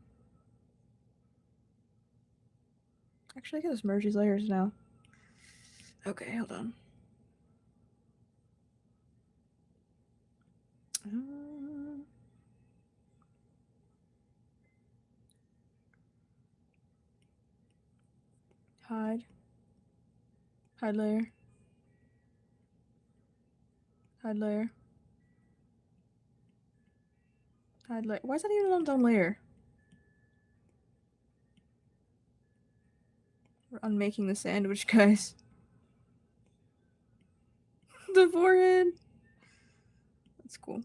actually I can just merge these layers now. Okay, hold on. Hide. Hide layer. Hide layer. Hide layer. Why is that even on dumb layer? We're unmaking the sandwich, guys. The forehead. That's cool.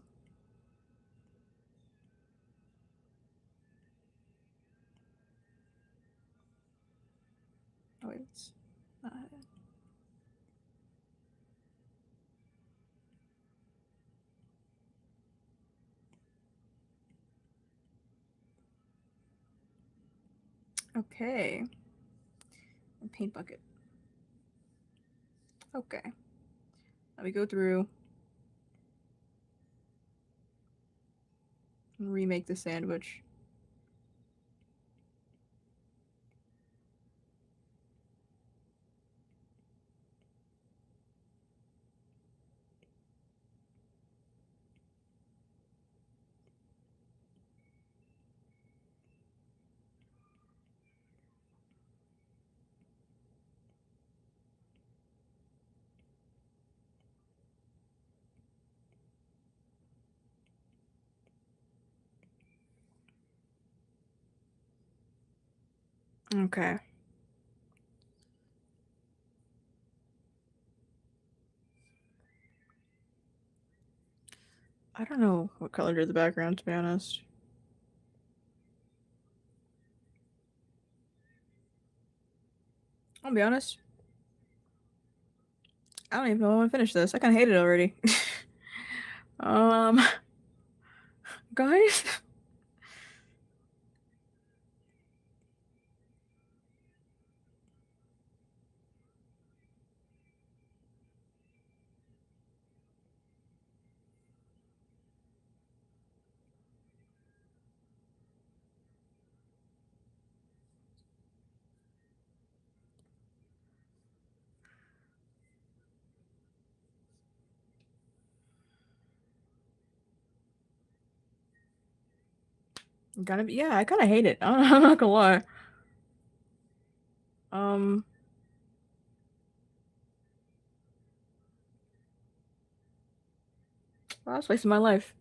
Oh wait, it's not hiding. Okay. And paint bucket. Okay. Now we go through and remake the sandwich. Okay. I don't know what color to do the background, to be honest. I'll be honest. I don't even know when I want to finish this. I kind of hate it already. um, guys? Gotta be, yeah, I kind of hate it. I'm not gonna lie. Um, well, I was wasting my life.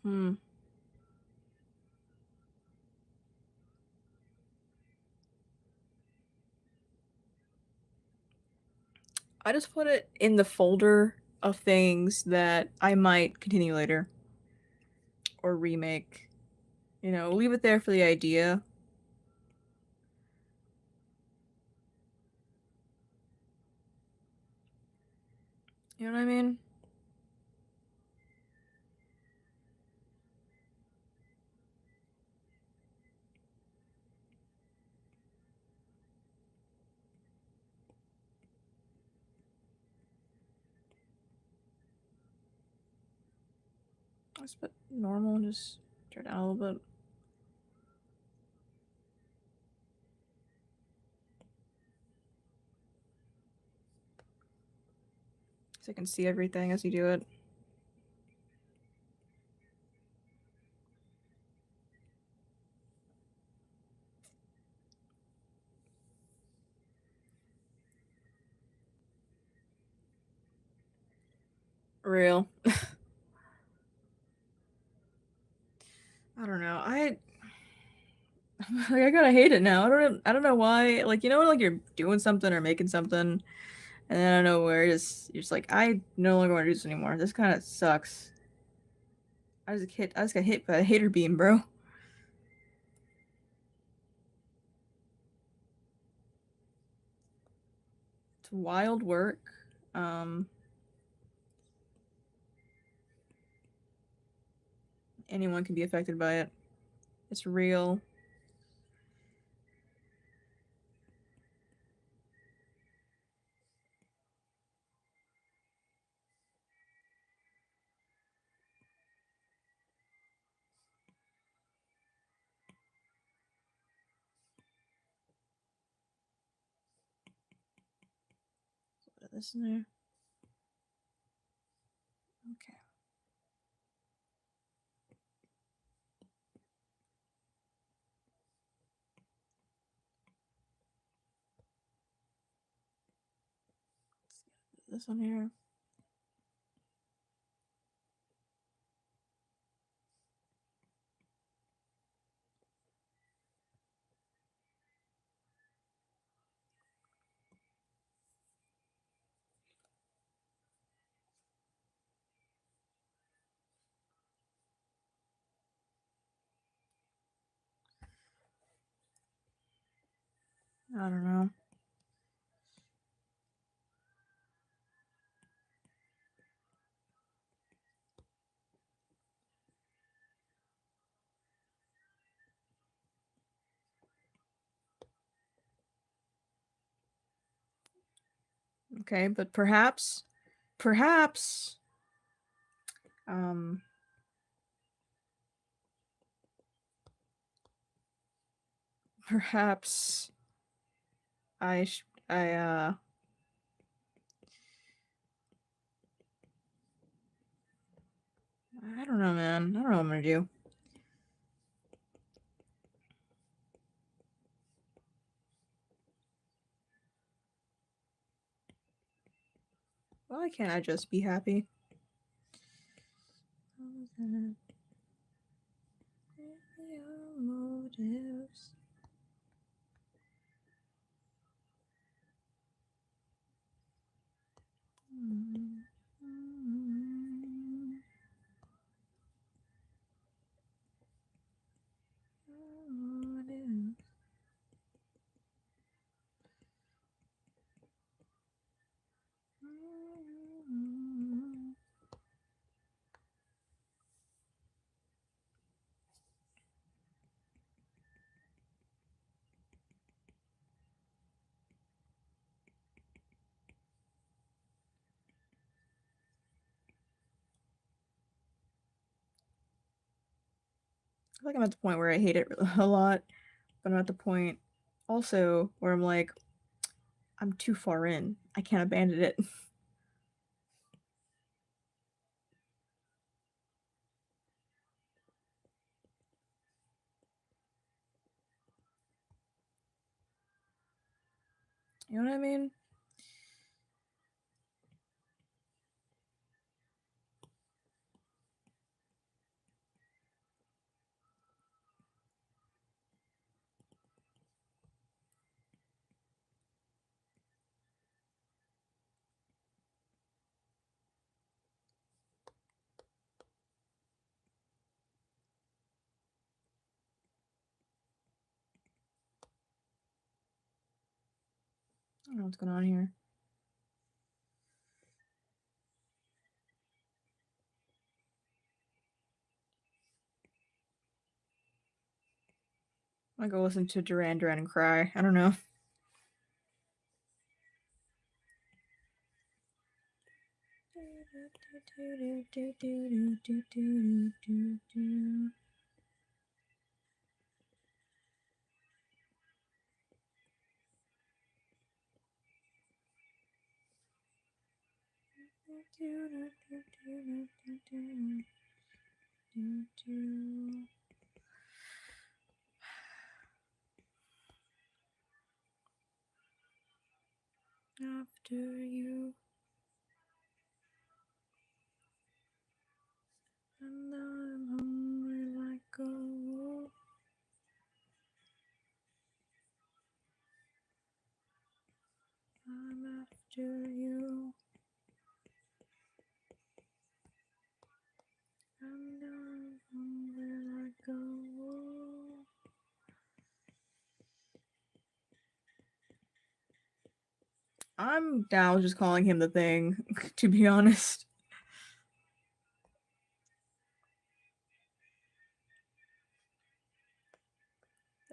Hmm. I just put it in the folder of things that I might continue later or remake. You know, leave it there for the idea. You know what I mean? Let's put normal and just turn it down a little bit. So I can see everything as you do it. Real. I don't know. Like, I kinda hate it now. I don't know why. Like, you know when, like, you're doing something or making something, and then out of nowhere, you're just like, "I no longer wanna do this anymore. This kinda sucks." I just got hit by a hater beam, bro. It's wild work. Um, Anyone can be affected by it. It's real. Put this in there. Okay. Put this on here. I don't know. Okay, but perhaps, um, perhaps I don't know, man. I don't know what I'm gonna do. Why can't I just be happy? Motives. I feel like I'm at the point where I hate it a lot, but I'm at the point also where I'm like, I'm too far in. I can't abandon it. You know what I mean? I don't know what's going on here. I'm gonna go listen to Duran Duran and cry. I don't know. After you. Now I was just calling him the thing, to be honest.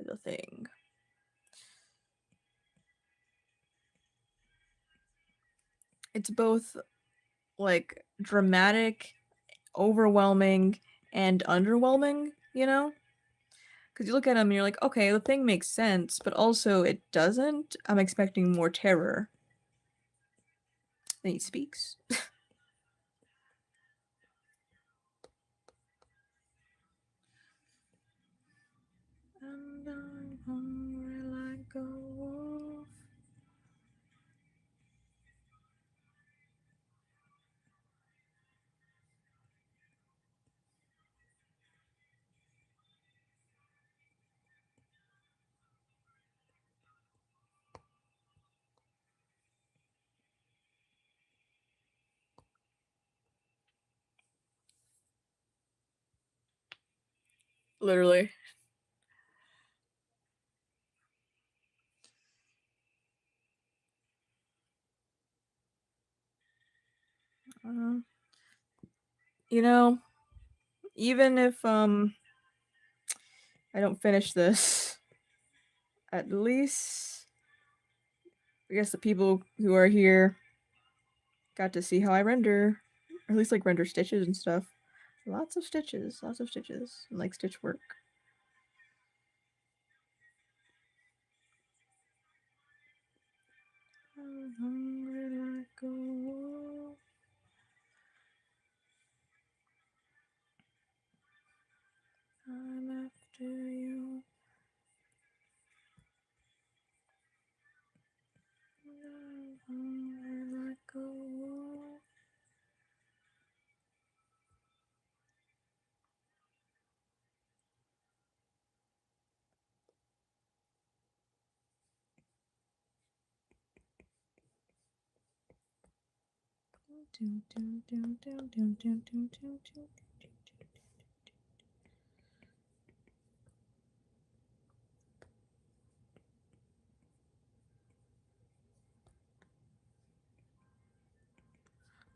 The thing. It's both like dramatic, overwhelming, and underwhelming, you know? Because you look at him and you're like, okay, the thing makes sense, but also it doesn't. I'm expecting more terror. Then he speaks. And I'm hungry like a wolf. Literally. Uh, you know, even if I don't finish this, at least I guess the people who are here got to see how I render, or at least like render stitches and stuff. Lots of stitches, and like stitch work. I'm hungry like a wolf. I'm after you. I'm hungry like a wolf.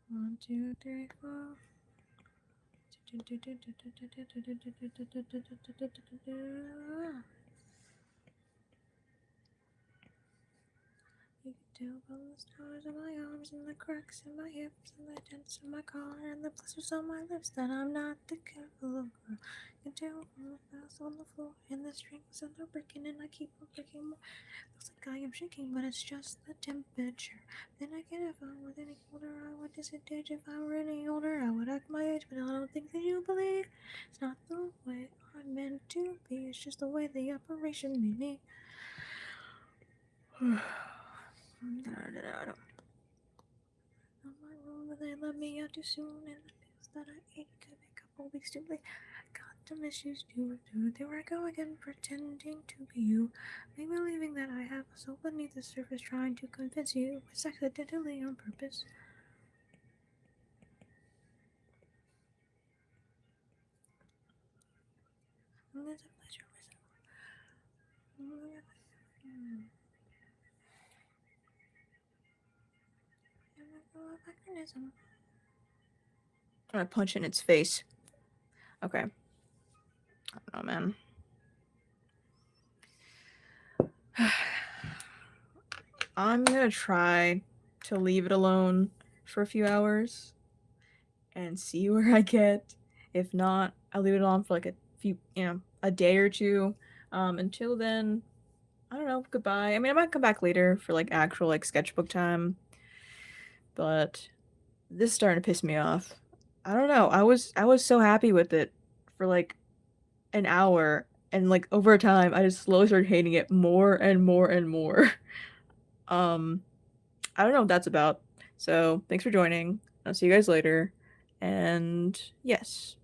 One, two, three, four. You can tell by the stars on my arms and the cracks in my hips and the dents in my collar and the blisters on my lips that I'm not the careful girl. You can tell from the fast on the floor and the strings and they're breaking and I keep on breaking more. Looks like I am shaking, but it's just the temperature. Then again, if I were any older, I would disadvantage. If I were any older, I would act my age, but I don't think that you believe. It's not the way I'm meant to be, it's just the way the operation made me. In my room, but they let me out too soon, and the pills that I ate could be a couple weeks too late. Got the misuse to do. There I go again, pretending to be you, me believing that I have a soul beneath the surface, trying to convince you it's accidentally on purpose. And there's a pleasure mechanism. I'm gonna punch in its face. Okay. Oh man. I'm gonna try to leave it alone for a few hours and see where I get. If not, I'll leave it alone for like a few, a day or two. Until then, I don't know, goodbye. I mean, I might come back later for like actual like sketchbook time, but this is starting to piss me off. I don't know. I was so happy with it for like an hour, and like over time I just slowly started hating it more and more and more. Um I don't know what that's about. So, thanks for joining. I'll see you guys later. And yes.